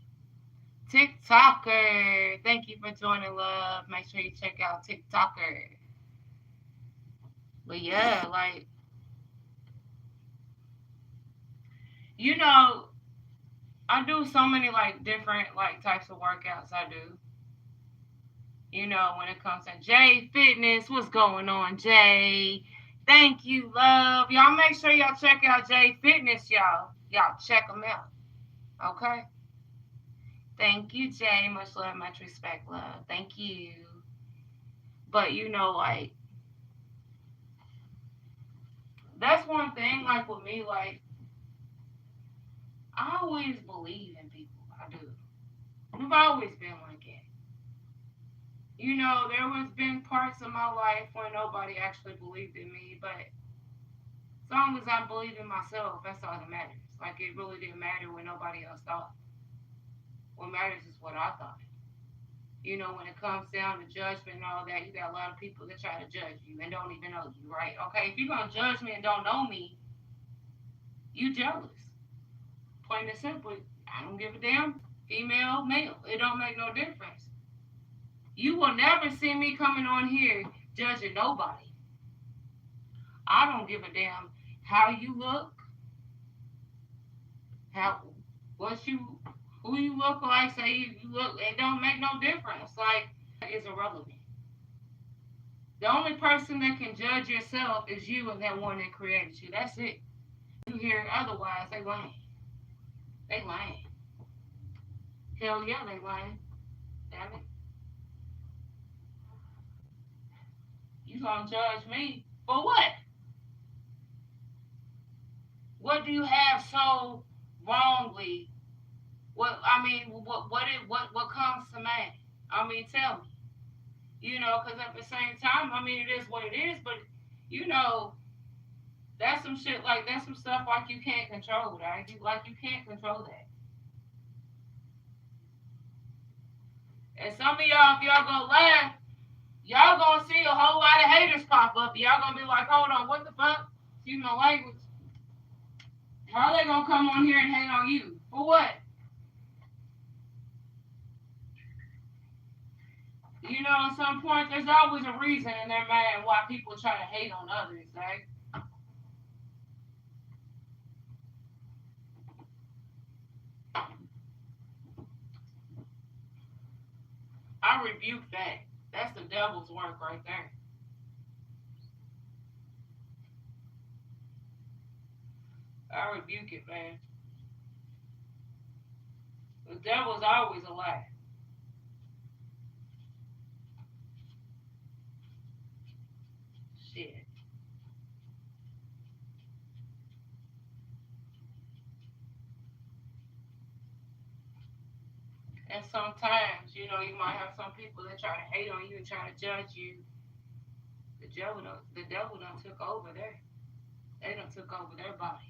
TikToker. Thank you for joining, love. Make sure you check out TikToker. But yeah, like, you know, I do so many like different like types of workouts I do. When it comes to Jay Fitness, what's going on, Jay? Thank you, love. Y'all make sure y'all check out Jay Fitness, y'all. Y'all check them out. Okay? Thank you, Jay. Much love, much respect, love. Thank you. But like that's one thing, like with me, like I always believe in people. I do. I've always been like it. There was been parts of my life when nobody actually believed in me, but as long as I believe in myself, that's all that matters. Like it really didn't matter what nobody else thought. What matters is what I thought. When it comes down to judgment and all that, you got a lot of people that try to judge you and don't even know you, right? Okay, if you're gonna judge me and don't know me, you jealous. Plain and simple. I don't give a damn. Female, male. It don't make no difference. You will never see me coming on here judging nobody. I don't give a damn how you look, how what you who you look like, say you look, it don't make no difference. Like it's irrelevant. The only person that can judge yourself is you and that one that created you. That's it. You hear otherwise, they lying. They lying. Hell yeah, they lying. Damn it. You gonna judge me for what? What do you have so wrongly? What comes to mind? Tell me. Because at the same time, it is what it is. But you know, that's some shit. Like that's some stuff like you can't control. Right? You can't control that. And some of y'all, if y'all gonna laugh, y'all gonna see a whole lot of haters pop up. Y'all gonna be like, hold on, what the fuck? Excuse my language. How are they gonna come on here and hate on you? For what? At some point, there's always a reason in their mind why people try to hate on others, right? I rebuke that. That's the devil's work right there. I rebuke it, man. The devil's always a lie. Shit. And sometimes, you might have some people that try to hate on you and try to judge you. The devil done took over there. They done took over their body.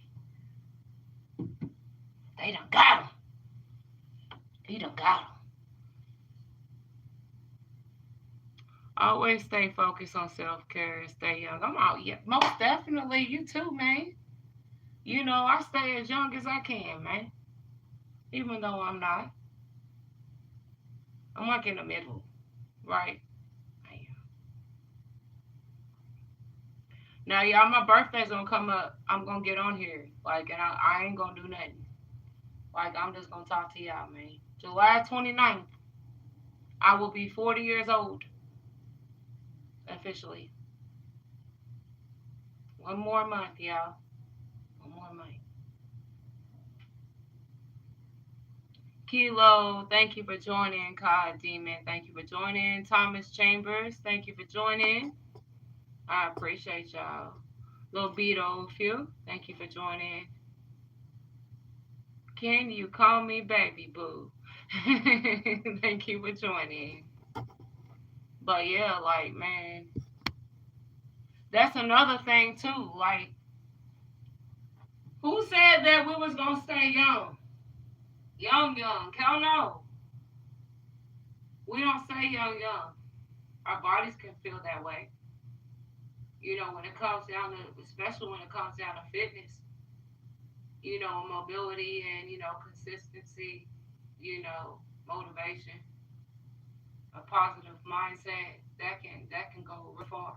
They done got him. He done got him. Always stay focused on self care and stay young. I'm out. Yeah, most definitely. You too, man. You know, I stay as young as I can, man. Even though I'm not. I'm like in the middle, right? Now, y'all, my birthday's gonna come up. I'm gonna get on here. Like, and I ain't gonna do nothing. Like, I'm just gonna talk to y'all, man. July 29th, I will be 40 years old. Officially. One more month, y'all. One more month. Kilo, thank you for joining. Kai Demon, thank you for joining. Thomas Chambers, thank you for joining. I appreciate y'all. Lil Beto Few, thank you for joining. Can you call me baby boo? Thank you for joining. But yeah, like, man, that's another thing too. Like, who said that we was gonna stay young? Young. Hell no. We don't stay young. Our bodies can feel that way. You know, when it comes down to, especially when it comes down to fitness, you know, mobility and, you know, consistency, you know, motivation, a positive mindset, that can go real far,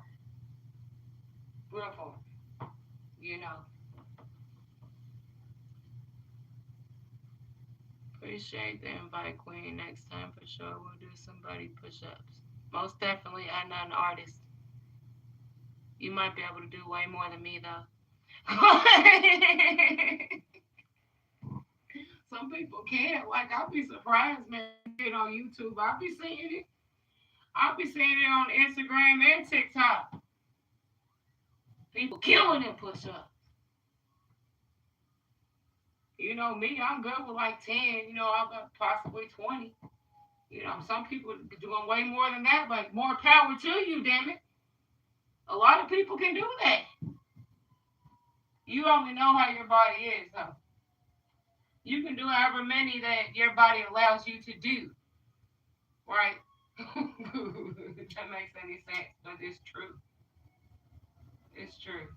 you know. Appreciate the invite, Queen. Next time for sure we'll do somebody push-ups. Most definitely, I'm not an artist. You might be able to do way more than me though. Some people can't. Like, I'll be surprised, man. It on YouTube. I'll be seeing it. I'll be seeing it on Instagram and TikTok. People killing in push-ups. You know me, I'm good with like 10. You know, I'm possibly 20. You know, some people doing way more than that, but more power to you, damn it. A lot of people can do that. You only know how your body is, though. You can do however many that your body allows you to do, right? That makes any sense, but it's true. It's true.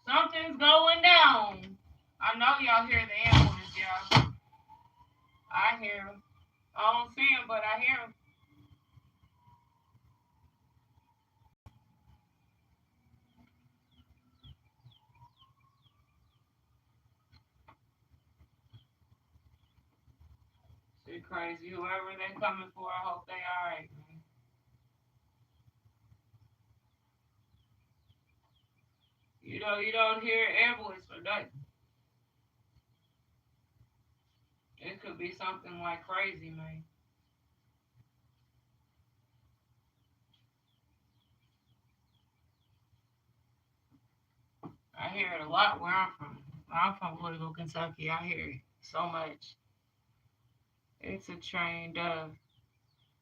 Something's going down. I know y'all hear the ambulance, y'all. I hear them. I don't see them, but I hear them. Shit crazy. Whoever they coming for, I hope they alright, man. You know, you don't hear ambulance for nothing. It could be something like crazy, man. I hear it a lot where I'm from. I'm from Louisville, Kentucky. I hear it so much. It's a train dove.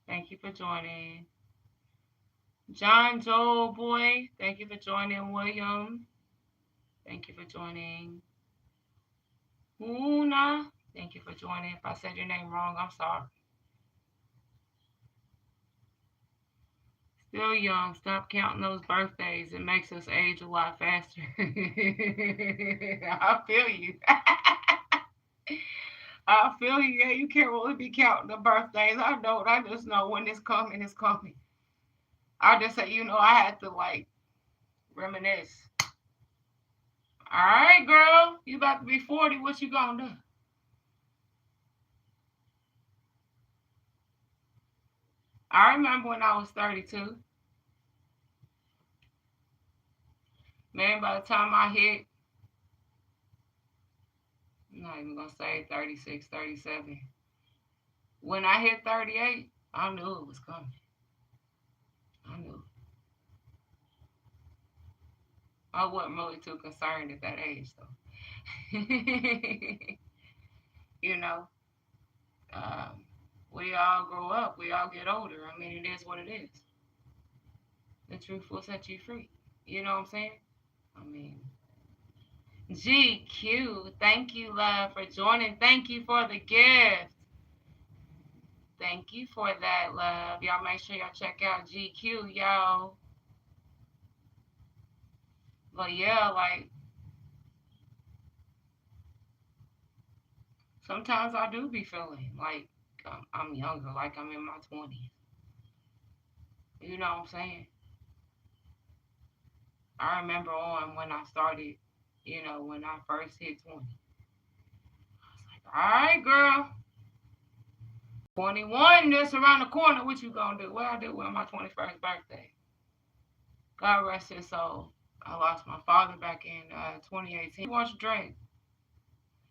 Thank you for joining. John Joel Boy, thank you for joining. William, thank you for joining. Una, thank you for joining. If I said your name wrong, I'm sorry. Still young. Stop counting those birthdays. It makes us age a lot faster. I feel you. I feel you. Yeah, you can't really be counting the birthdays. I don't. I just know when it's coming, it's coming. I just say, you know, I had to like reminisce. All right, girl. You about to be 40. What you gonna do? I remember when I was 32. Man, by the time I hit, I'm not even gonna say 36, 37. When I hit 38, I knew it was coming. I knew. I wasn't really too concerned at that age, though. You know, um, we all grow up, we all get older. I mean, it is what it is. The truth will set you free. You know what I'm saying? I mean, GQ, thank you, love, for joining. Thank you for the gift. Thank you for that, love. Y'all make sure y'all check out GQ, y'all. But yeah, like sometimes I do be feeling like I'm younger, like I'm in my 20s. You know what I'm saying? I remember on when I started, when I first hit 20. I was like, all right, girl, 21, this around the corner. What you gonna do? What I do with my 21st birthday? God rest his soul. I lost my father back in 2018. He wants to drink.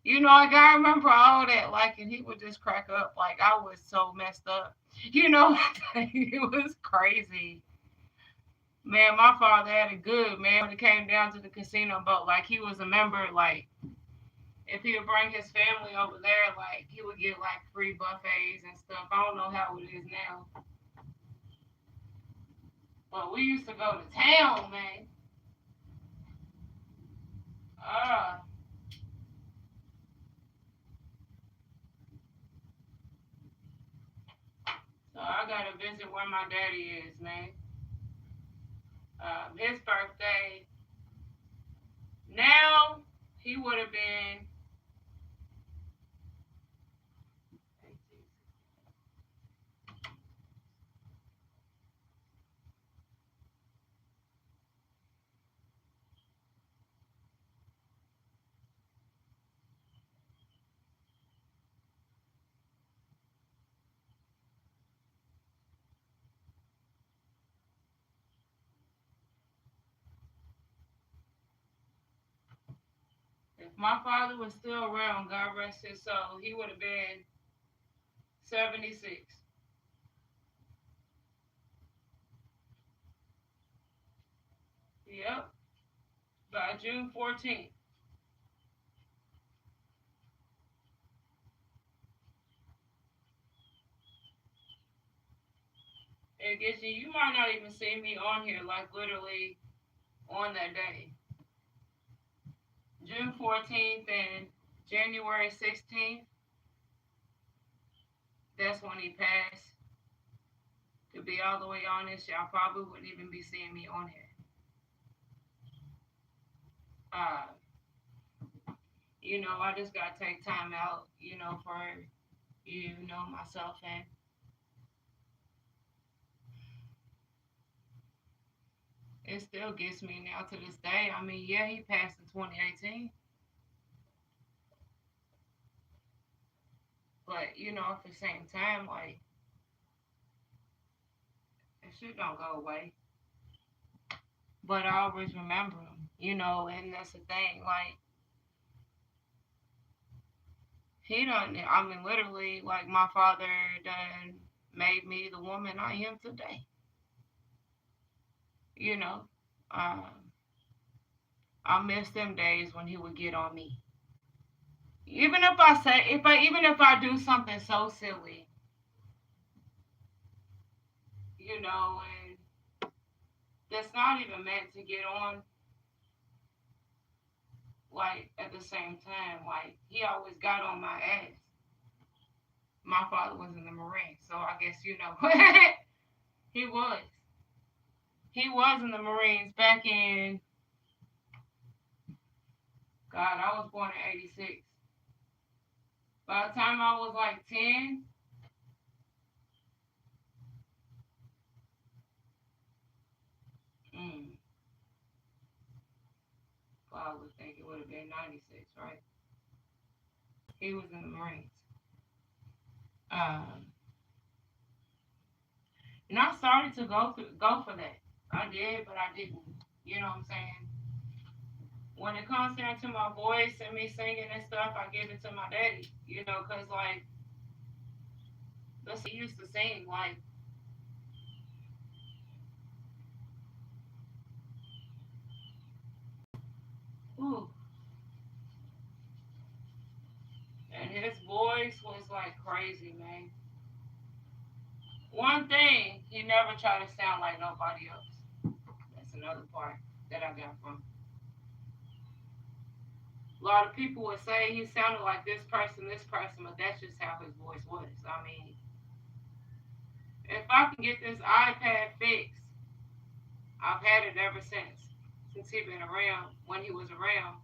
I gotta remember all that, like, and he would just crack up. Like, I was so messed up. It was crazy. Man, my father had it good, man, when it came down to the casino boat. Like, he was a member, like, if he would bring his family over there, like, he would get, like, free buffets and stuff. I don't know how it is now. But we used to go to town, man. Uh, so I gotta visit where my daddy is, man. His birthday, now, he would have been, if my father was still around, God rest his soul, he would have been 76. Yep, by June 14th. And get you might not even see me on here, like literally on that day. June 14th and January 16th, that's when he passed. To be all the way honest, y'all probably wouldn't even be seeing me on here. Uh, I just gotta take time out, for myself, and it still gets me now to this day. I mean, yeah, he passed in 2018, but at the same time, like, that shit don't go away. But I always remember him, and that's the thing. Like, he done, I mean, literally, like, my father done made me the woman I am today. You know, um, I miss them days when he would get on me. Even if I do something so silly, and that's not even meant to get on, like, at the same time, like, he always got on my ass. My father was in the Marines, so I guess he was. He was in the Marines back in, God, I was born in 86. By the time I was like 10, mm, I would think it would have been 96, right? He was in the Marines. Um, and I started to go for that. I did, but I didn't. You know what I'm saying? When it comes down to my voice and me singing and stuff, I give it to my daddy. Cause like, he used to sing like, ooh, and his voice was like crazy, man. One thing, he never tried to sound like nobody else. That's another part that I got from. A lot of people would say he sounded like this person, but that's just how his voice was. I mean, if I can get this iPad fixed, I've had it ever since. since he been around when he was around,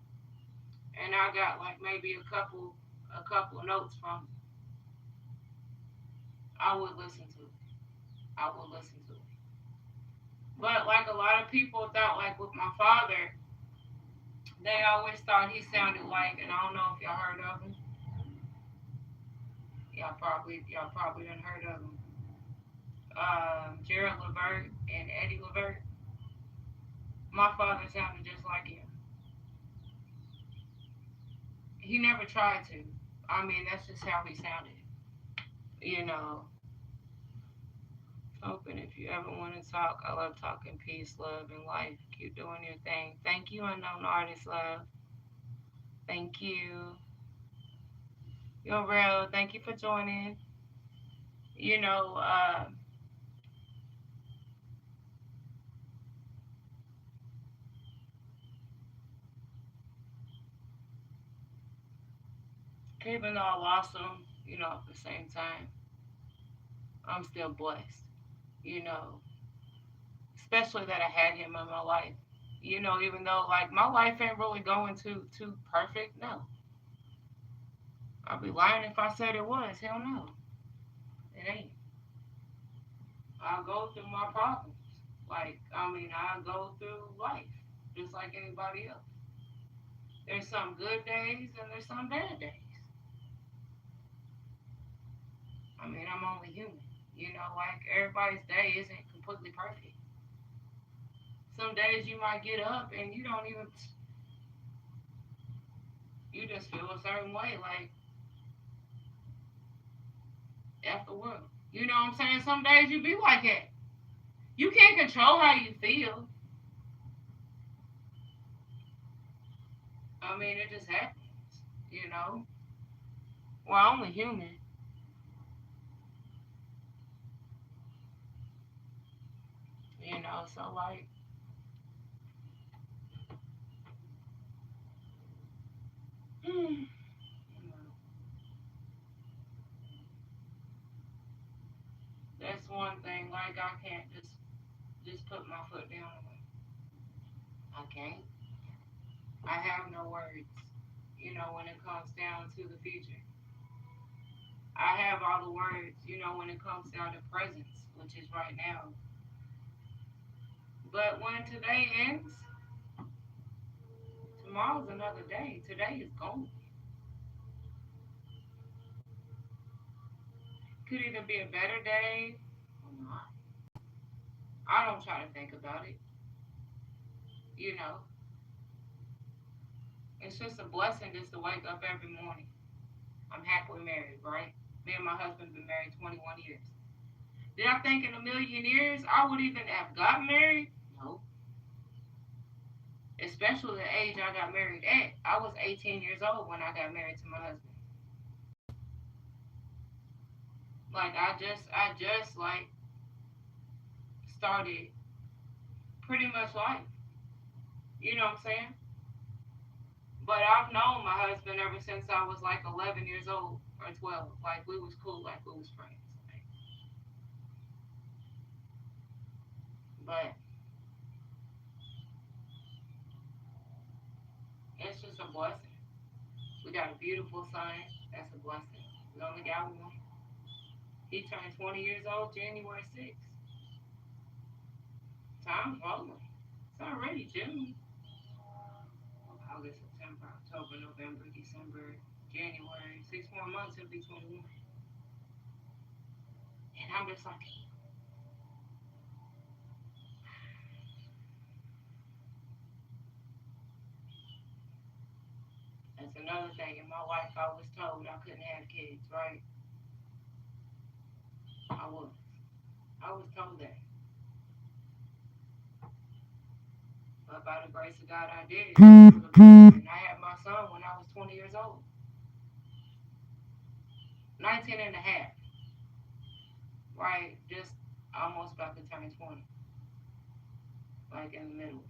and I got like maybe a couple notes from him. I would listen to it. I would listen to it. But like a lot of people thought, like with my father, they always thought he sounded like, and I don't know if y'all heard of him. Y'all probably done heard of him. Gerald Levert and Eddie Levert. My father sounded just like him. He never tried to. I mean, that's just how he sounded. You know, open if you ever want to talk. I love talking peace, love, and life. Keep doing your thing. Thank you, unknown artist, love. Thank you. You're real. Thank you for joining. You know, even though I lost him, at the same time, I'm still blessed. You know, especially that I had him in my life. Even though like my life ain't really going too perfect. No, I'd be lying if I said it was. Hell no, it ain't. I go through my problems. Like I mean, I go through life just like anybody else. There's some good days and there's some bad days. I mean, I'm only human. Like everybody's day isn't completely perfect. Some days you might get up and you don't even, you just feel a certain way, like after work. You know what I'm saying? Some days you be like that. You can't control how you feel. I mean, it just happens. You know. We're only human. So like, you know, that's one thing. Like I can't just put my foot down. I can't. I have no words. When it comes down to the future, I have all the words. When it comes down to presence, which is right now. But when today ends, tomorrow's another day. Today is gone. Could either be a better day or not. I don't try to think about it. You know, it's just a blessing just to wake up every morning. I'm happily married, right? Me and my husband been married 21 years. Did I think in a million years I would even have gotten married? No. Especially the age I got married at. I was 18 years old when I got married to my husband. Like I just like started pretty much life. You know what I'm saying? But I've known my husband ever since I was like 11 years old or 12. Like we was cool, like we was friends. Like, but it's just a blessing. We got a beautiful son. That's a blessing. We only got one. He turned 20 years old January 6th. Time's rolling. It's already June. August, September, October, November, December, January. 6 more months, it'll be 21. And I'm just like, that's another thing. In my life, I was told I couldn't have kids, right? I was. I was told that. But by the grace of God, I did. And I had my son when I was 20 years old. 19 and a half, right? Just almost about to turn 20. Like in the middle.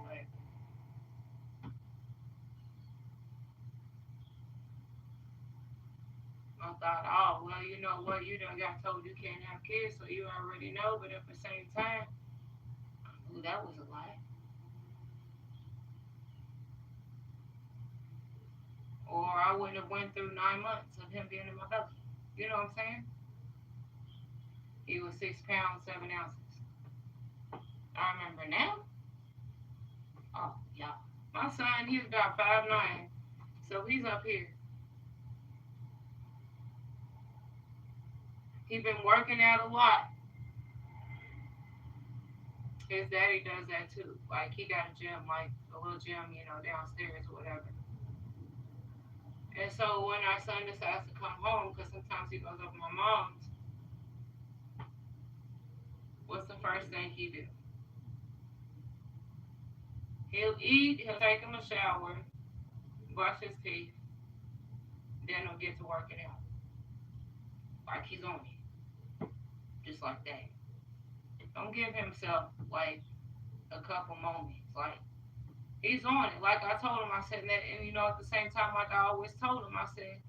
Like, I thought, oh, well, you know what? You done got told you can't have kids, so you already know. But at the same time, Ooh, that was a lie. Or I wouldn't have went through 9 months of him being in my belly. You know what I'm saying? He was 6 pounds, 7 ounces. I remember now. Oh, yeah. My son, he's about 5'9", so he's up here. He been working out a lot. His daddy does that too. Like he got a gym, like a little gym, downstairs or whatever. And so when our son decides to come home, because sometimes he goes over to my mom's, what's the first thing he do? He'll eat, he'll take him a shower, brush his teeth, then he'll get to working out. Like he's on it. Just like that. Don't give himself like a couple moments. Like he's on it. Like I told him, I said that, and at the same time, like I always told him, I said,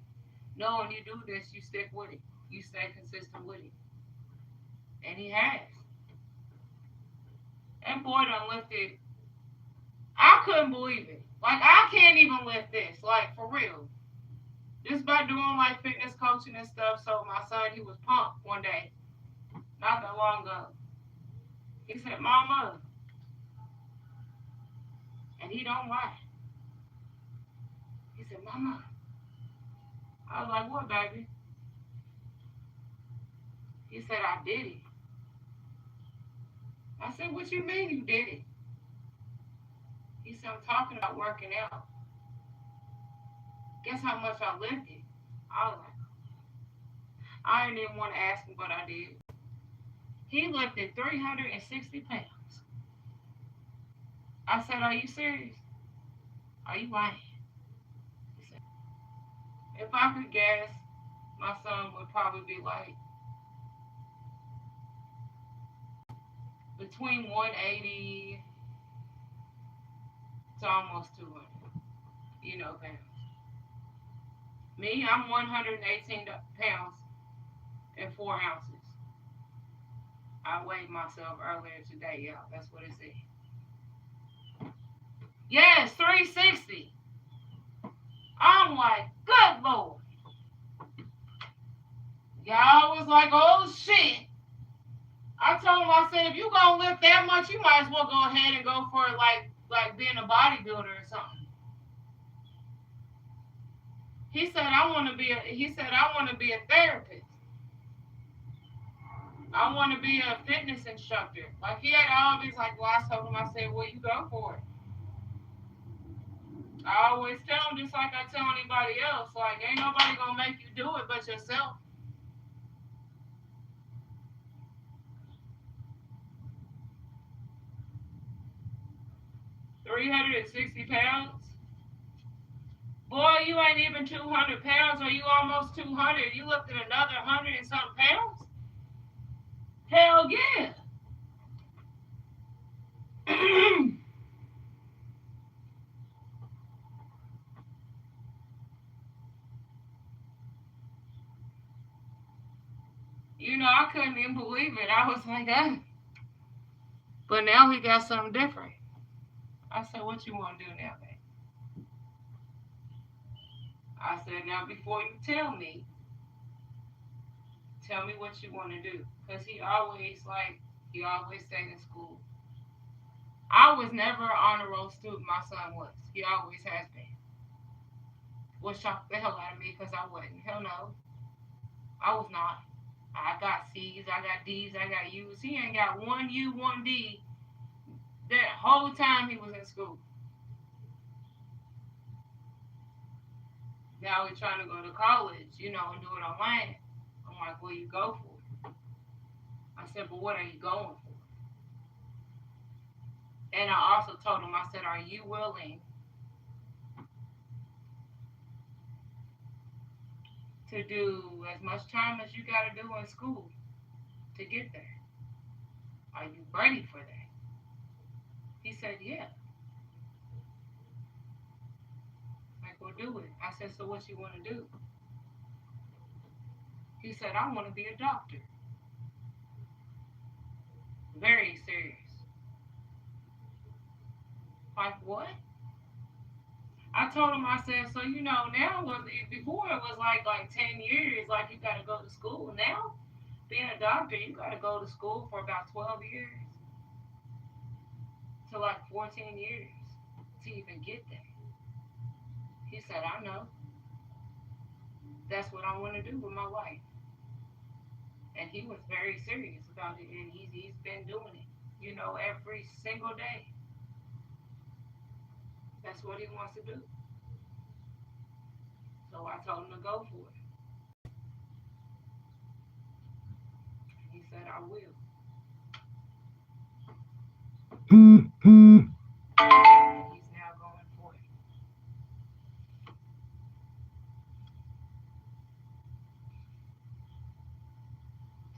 no, when you do this, you stick with it. You stay consistent with it. And he has. That boy done lifted. I couldn't believe it. Like I can't even lift this. Like for real. Just by doing like fitness coaching and stuff. So my son, he was pumped one day, not that long ago. He said, Mama, and he don't lie. He said, Mama. I was like, what, baby? He said, I did it. I said, what you mean you did it? He said, I'm talking about working out. Guess how much I lifted? I was like, I didn't even want to ask him, but I did. He lifted 360 pounds. I said, are you serious? Are you lying? He said, if I could guess, my son would probably be like between 180 to almost 200, pounds. Me, I'm 118 pounds and 4 ounces. I weighed myself earlier today, y'all. That's what it said. Yes, 360. I'm like, good Lord. Y'all was like, oh shit. I told him, I said, if you gonna lift that much, you might as well go ahead and go for like being a bodybuilder or something. He said, I want to be a therapist. I want to be a fitness instructor. Like he had all these like, well, I told him, I said, well, you go for it. I always tell him, just like I tell anybody else, like ain't nobody gonna make you do it but yourself. 360 pounds. Boy, you ain't even 200 pounds, or you almost 200. You looked at another 100 and something pounds? Hell yeah. I couldn't even believe it. I was like, ah. But now he got something different. I said, what you want to do now, babe? I said, now before you tell me what you want to do. Because he always stayed in school. I was never an honor roll student. My son was. He always has been. What shocked the hell out of me because I wasn't. Hell no. I was not. I got C's, I got D's, I got U's. He ain't got one U, one D that whole time he was in school. Now he's trying to go to college, and do it online. I'm like, well, you go for it. I said, but what are you going for? And I also told him, I said, are you willing to do as much time as you got to do in school to get there? Are you ready for that? He said, yeah. Like, well, do it. I said, so what you want to do? He said, I want to be a doctor. Very serious. Like what? I told him, I said, so now before it was like 10 years, like you got to go to school. Now being a doctor, you got to go to school for about 12 years to like 14 years to even get there. He said, I know. That's what I want to do with my life. And he was very serious about it, and he's been doing it, every single day. That's what he wants to do. So I told him to go for it. And he said, I will. And he's now going for it.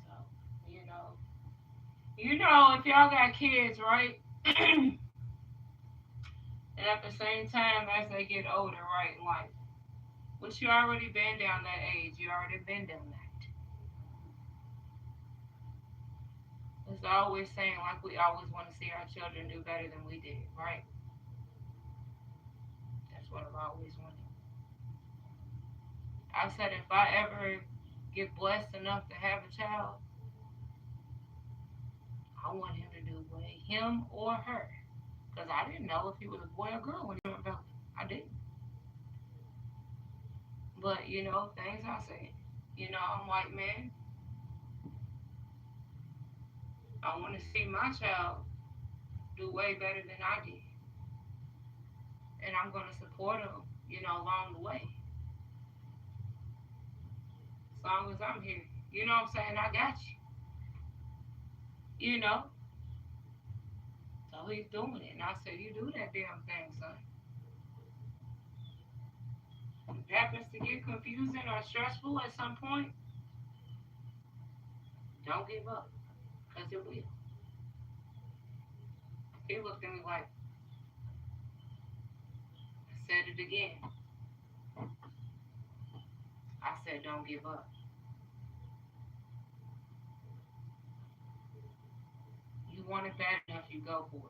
So, you know, if y'all got kids, right? And at the same time, as they get older, right, in life, which you already been down that age, you already been down that. It's always saying like we always want to see our children do better than we did, right? That's what I've always wanted. I said if I ever get blessed enough to have a child, I want him to do well, him or her, because I didn't know if he was a boy or girl when he was about. I didn't, but things I said. I'm like, man, I want to see my child do way better than I did, and I'm gonna support him, along the way, as long as I'm here. You know what I'm saying? I got you. You know, so he's doing it, and I said, you do that damn thing, son. If it happens to get confusing or stressful at some point, don't give up, because it will. He looked at me like, I said it again. I said, don't give up. You want it bad enough, you go for it.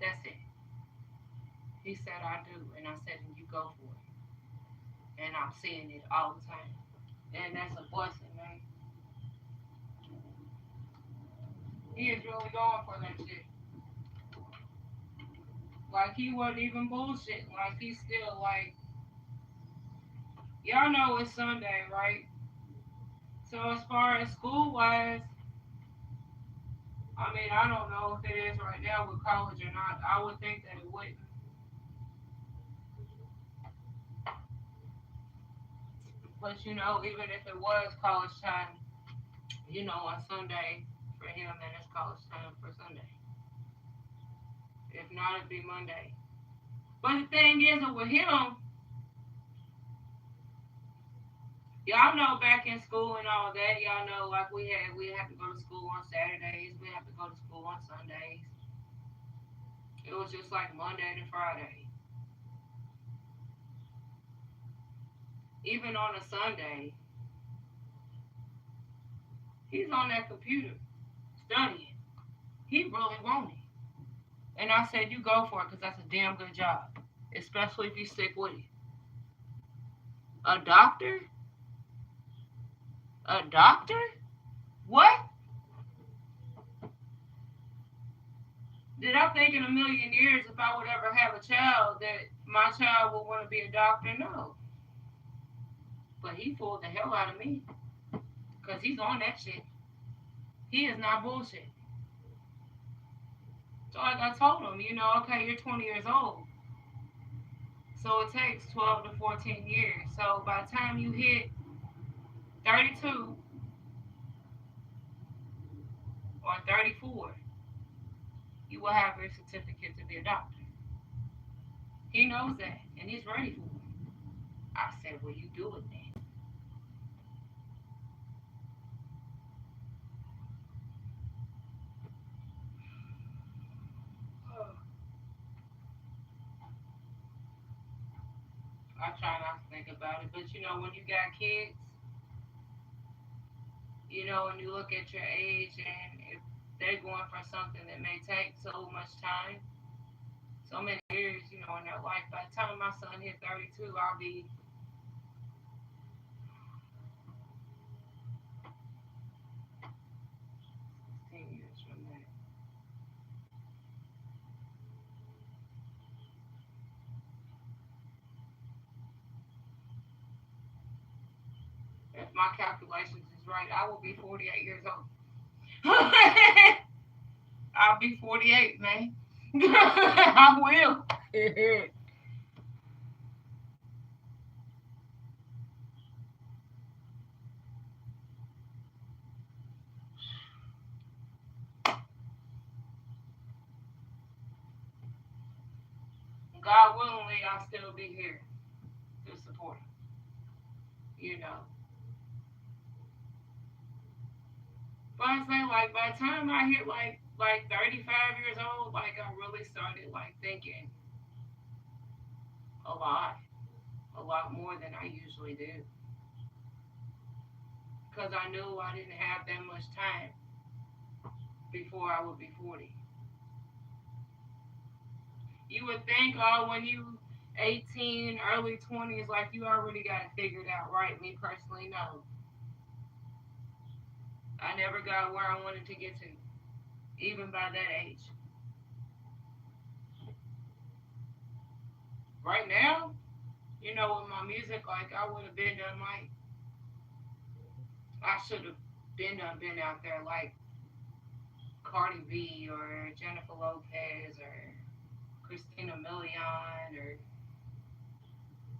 That's it. He said, I do. And I said, and you go for it. And I'm seeing it all the time. And that's a blessing, man. He is really going for that shit. Like, he wasn't even bullshit. Like, he's still like, y'all know it's Sunday, right? So, as far as school wise, I mean, I don't know if it is right now with college or not. I would think that it wouldn't. But even if it was college time, on Sunday for him, then it's college time for Sunday. If not, it'd be Monday. But the thing is, with him, y'all know back in school and all that, y'all know like we have to go to school on Saturdays, we have to go to school on Sundays. It was just like Monday to Friday. Even on a Sunday, he's on that computer studying. He really wanted it. And I said, you go for it because that's a damn good job, especially if you stick with it. A doctor? A doctor? What? Did I think in a million years if I would ever have a child that my child would want to be a doctor? No. But he fooled the hell out of me because he's on that shit. He is not bullshit. So like I told him, okay, you're 20 years old. So it takes 12 to 14 years. So by the time you hit 32 or 34, you will have your certificate to be a doctor. He knows that and he's ready for it. I said, well, you do it then. I try not to think about it, but when you got kids, and you look at your age and if they're going for something that may take so much time, so many years, you know, in their life. By the time my son hit 32, I'll be 10 years from that. If my calculations is right, I will be 48 years old. I'll be 48, man. I will. God willingly, I'll still be here to support him. You know. But I say, like, by the time I hit like 35 years old, like I really started like thinking a lot, a lot more than I usually do, because I knew I didn't have that much time before I would be 40. You would think, oh, when you 18, early 20s, like you already got it figured out, right? Me personally, no. I never got where I wanted to get to, even by that age. Right now, you know, with my music, like I would have been done like I should have been out there like Cardi B or Jennifer Lopez or Christina Milian or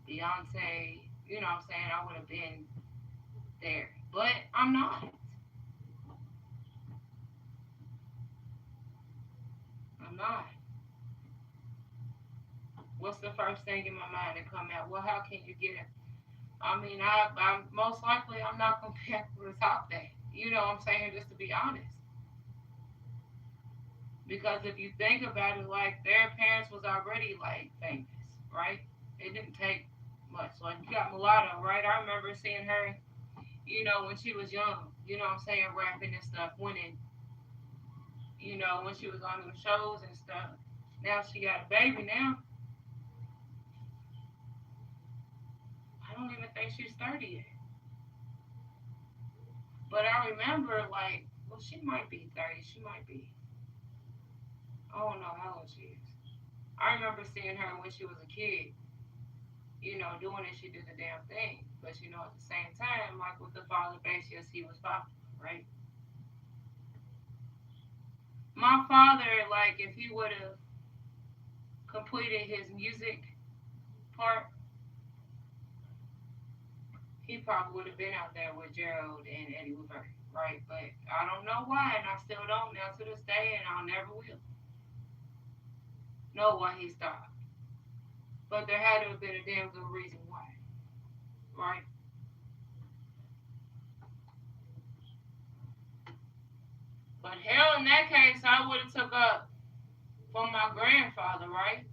Beyonce. You know what I'm saying? I would have been there. But I'm not. I'm not. What's the first thing in my mind to come out? Well, how can you get it? I mean, I'm most likely I'm not gonna be able to top that. You know what I'm saying? Just to be honest, because if you think about it, like their parents was already like famous, right? It didn't take much. Like you got Mulatto, right? I remember seeing her, you know, when she was young. You know what I'm saying? Rapping and stuff, winning. You know, when she was on them shows and stuff. Now she got a baby. Now I don't even think she's 30 yet. But I remember like, well, she might be 30. She might be. I don't know how old she is. I remember seeing her when she was a kid, you know, doing it. She did the damn thing. But, you know, at the same time, like with the father base, yes, he was popular, right? My father, like, if he would have completed his music part, he probably would have been out there with Gerald and Eddie Levert, right? But I don't know why, and I still don't now to this day, and I'll never will know why he stopped. But there had to have been a damn good reason why, right? But hell, in that case, I would have took up from my grandfather, right?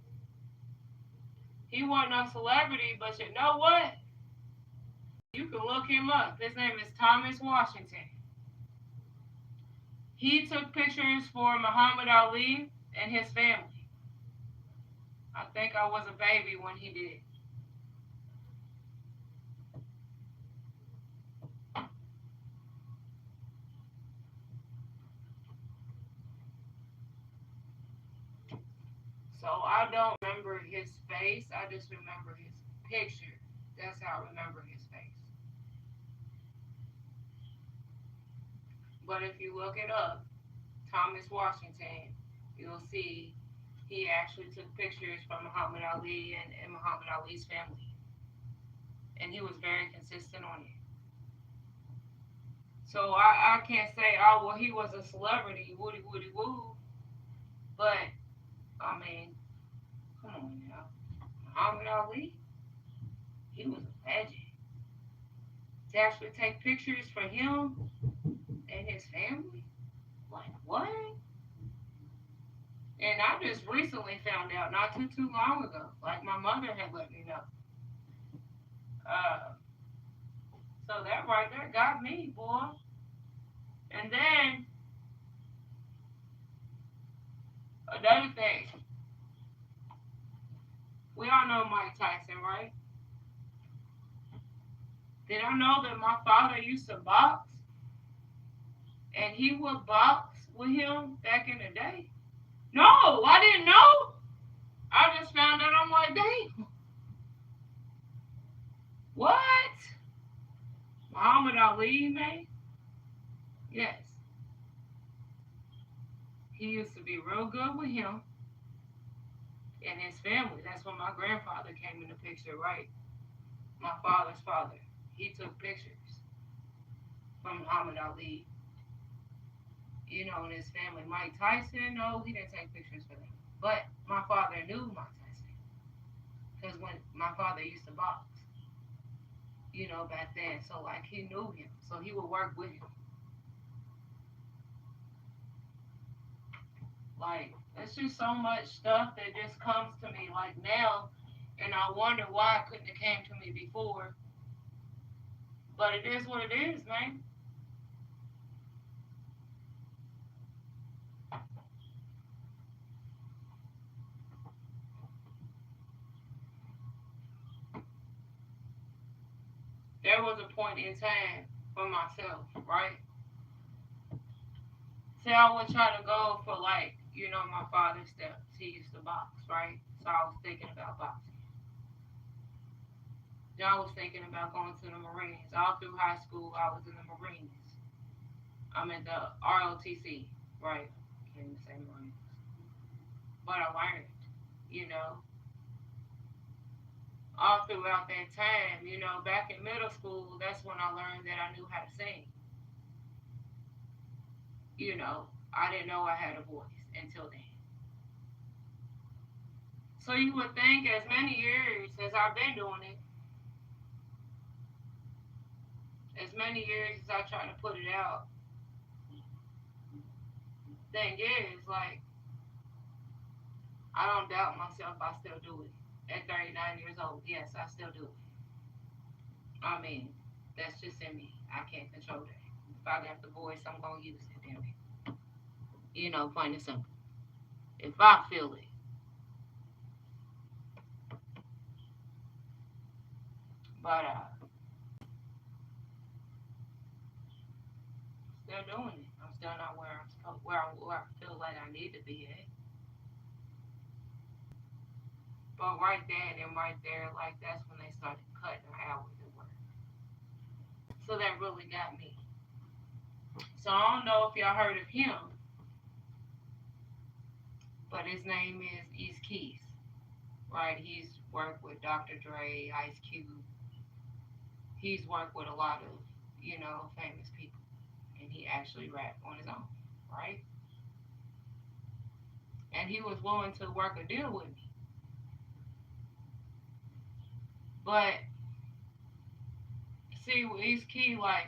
He wasn't a celebrity, but you know what? You can look him up. His name is Thomas Washington. He took pictures for Muhammad Ali and his family. I think I was a baby when he did. So I don't remember his face. I just remember his picture. That's how I remember his face. But if you look it up, Thomas Washington, you'll see he actually took pictures from Muhammad Ali and Muhammad Ali's family. And he was very consistent on it. So I can't say, oh, well, he was a celebrity, woody, woody, woo. But, I mean, come on now. Muhammad Ali, he was a legend. To actually take pictures for him and his family? Like, what? And I just recently found out, not too long ago. Like, my mother had let me know. Uh, so that right there got me, boy. And then, another thing. We all know Mike Tyson, right? Did I know that my father used to box and he would box with him back in the day? No, I didn't know. I just found out. I'm like, dang, what? Muhammad Ali, man? Yes. He used to be real good with him and his family. That's when my grandfather came in the picture, right? My father's father. He took pictures from Muhammad Ali, and his family. Mike Tyson, no, he didn't take pictures for them. But my father knew Mike Tyson because when my father used to box, back then. So, like, he knew him. So he would work with him. Like, it's just so much stuff that just comes to me, like, now. And I wonder why it couldn't have came to me before. But it is what it is, man. There was a point in time for myself, right? See, I would try to go for, like, my father's steps. He used to box, right? So I was thinking about boxing. Then I was thinking about going to the Marines. All through high school, I was in the Marines. I'm in the ROTC, right? Can't even say Marines. But I learned, you know, all throughout that time, back in middle school, that's when I learned that I knew how to sing. I didn't know I had a voice until then. So you would think as many years as I've been doing it, as many years as I try to put it out, thing is, like, I don't doubt myself, I still do it. At 39 years old, yes, I still do it. I mean, that's just in me. I can't control that. If I got the voice, I'm going to use it, damn it. Plain and simple. If I feel it. But still doing it. I'm still not where I'm supposed, where I feel like I need to be at. But right then and right there, like, that's when they started cutting the hours at work. So that really got me. So I don't know if y'all heard of him, but his name is East Keys, right? He's worked with Dr. Dre, Ice Cube. He's worked with a lot of, famous people. And he actually rapped on his own, right? And he was willing to work a deal with me. But see, with East Key, like,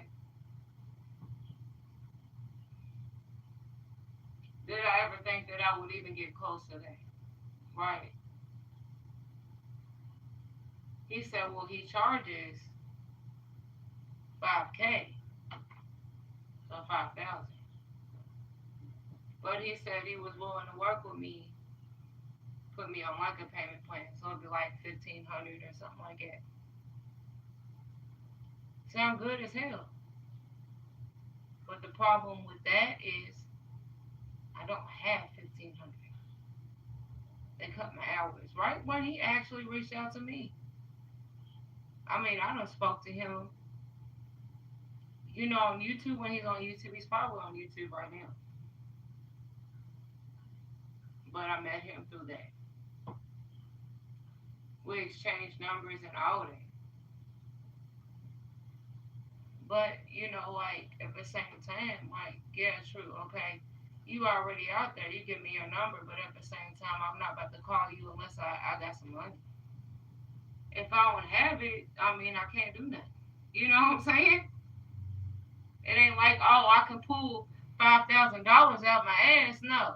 did I ever think that I would even get close to that? Right. He said, well, he charges 5K, so 5,000. But he said he was willing to work with me, put me on like a payment plan, so it'd be like 1,500 or something like that. Sound good as hell. But the problem with that is I don't have 1,500. They cut my hours right when he actually reached out to me. I mean, I done spoke to him, on YouTube. When he's on YouTube, he's probably on YouTube right now. But I met him through that. We exchanged numbers and all that. But, like, at the same time, like, yeah, true, okay. You already out there, you give me your number, but at the same time, I'm not about to call you unless I got some money. If I don't have it, I mean, I can't do nothing. You know what I'm saying? It ain't like, oh, I can pull $5,000 out my ass. No.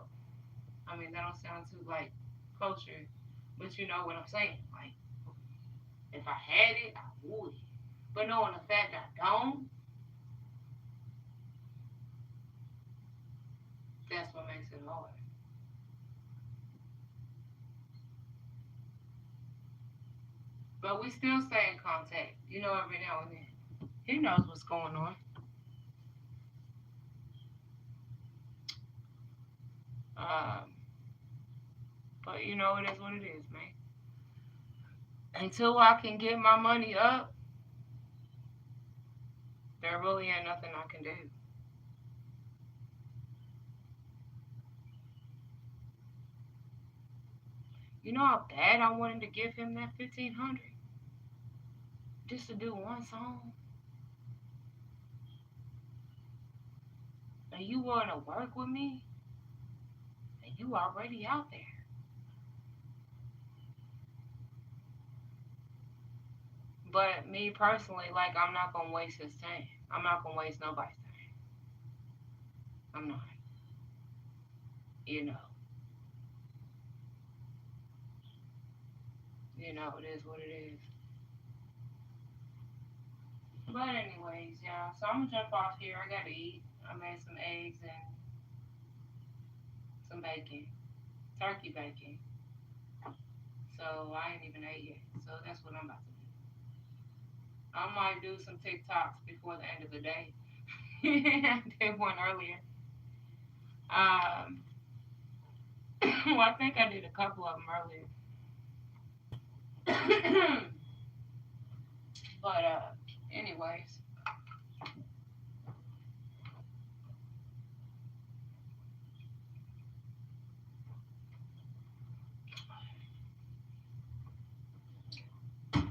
I mean, that don't sound too, like, culture, but you know what I'm saying. Like, if I had it, I would. But knowing the fact I don't, that's what makes it hard. But we still stay in contact, you know, every now and then. He knows what's going on. Um, but you know, it is what it is, man. Until I can get my money up, there really ain't nothing I can do. You know how bad I wanted to give him that 1,500 just to do one song, and you want to work with me, and you already out there. But me personally, like I'm not gonna waste his time. I'm not gonna waste nobody's time. I'm not. You know. You know, it is what it is. But anyways, yeah. So I'm gonna jump off here. I gotta eat. I made some eggs and some bacon, turkey bacon. So I ain't even ate yet. So that's what I'm about to do. I might do some TikToks before the end of the day. I did one earlier. Um, well, I think I did a couple of them earlier. But anyways, so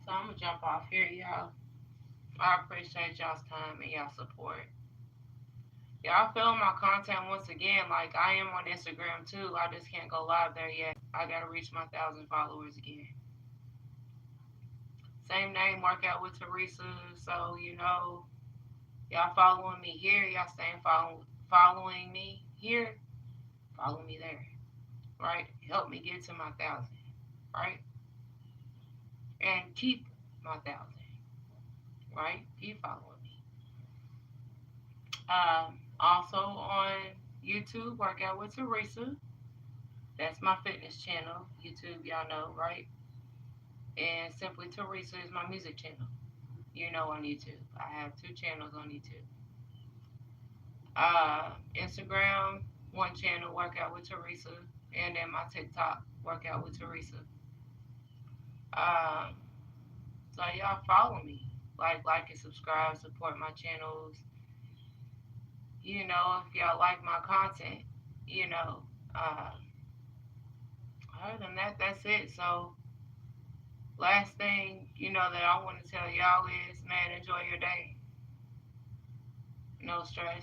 I'm gonna jump off here, y'all. I appreciate y'all's time and y'all support. Y'all feeling my content once again. Like I am on Instagram too. I just can't go live there yet. I gotta reach my 1,000 followers again. Same name, workout with Teresa. So you know, y'all following me here. Y'all staying following me here. Follow me there. Right? Help me get to my 1,000. Right? And keep my 1,000. Right? Keep following me. Also on YouTube, workout with Teresa. That's my fitness channel. YouTube, y'all know, right? And Simply Teresa is my music channel. You know, on YouTube. I have two channels on YouTube. Instagram, one channel, Workout with Teresa, and then my TikTok, Workout with Teresa. Um, so y'all follow me, like and subscribe, support my channels. You know, if y'all like my content, you know. Uh, Other than that, that's it. So last thing, you know, that I want to tell y'all is, man, enjoy your day. No stress.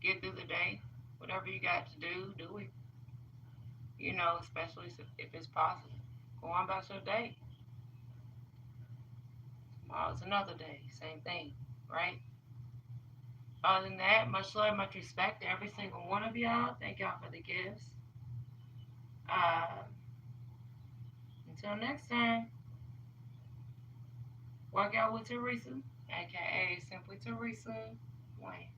Get through the day. Whatever you got to do it. You know, especially if it's positive. Go on about your day. Tomorrow's another day. Same thing, right? Other than that, much love, much respect to every single one of y'all. Thank y'all for the gifts. Uh, until next time, work out with Teresa, aka Simply Teresa Wayne.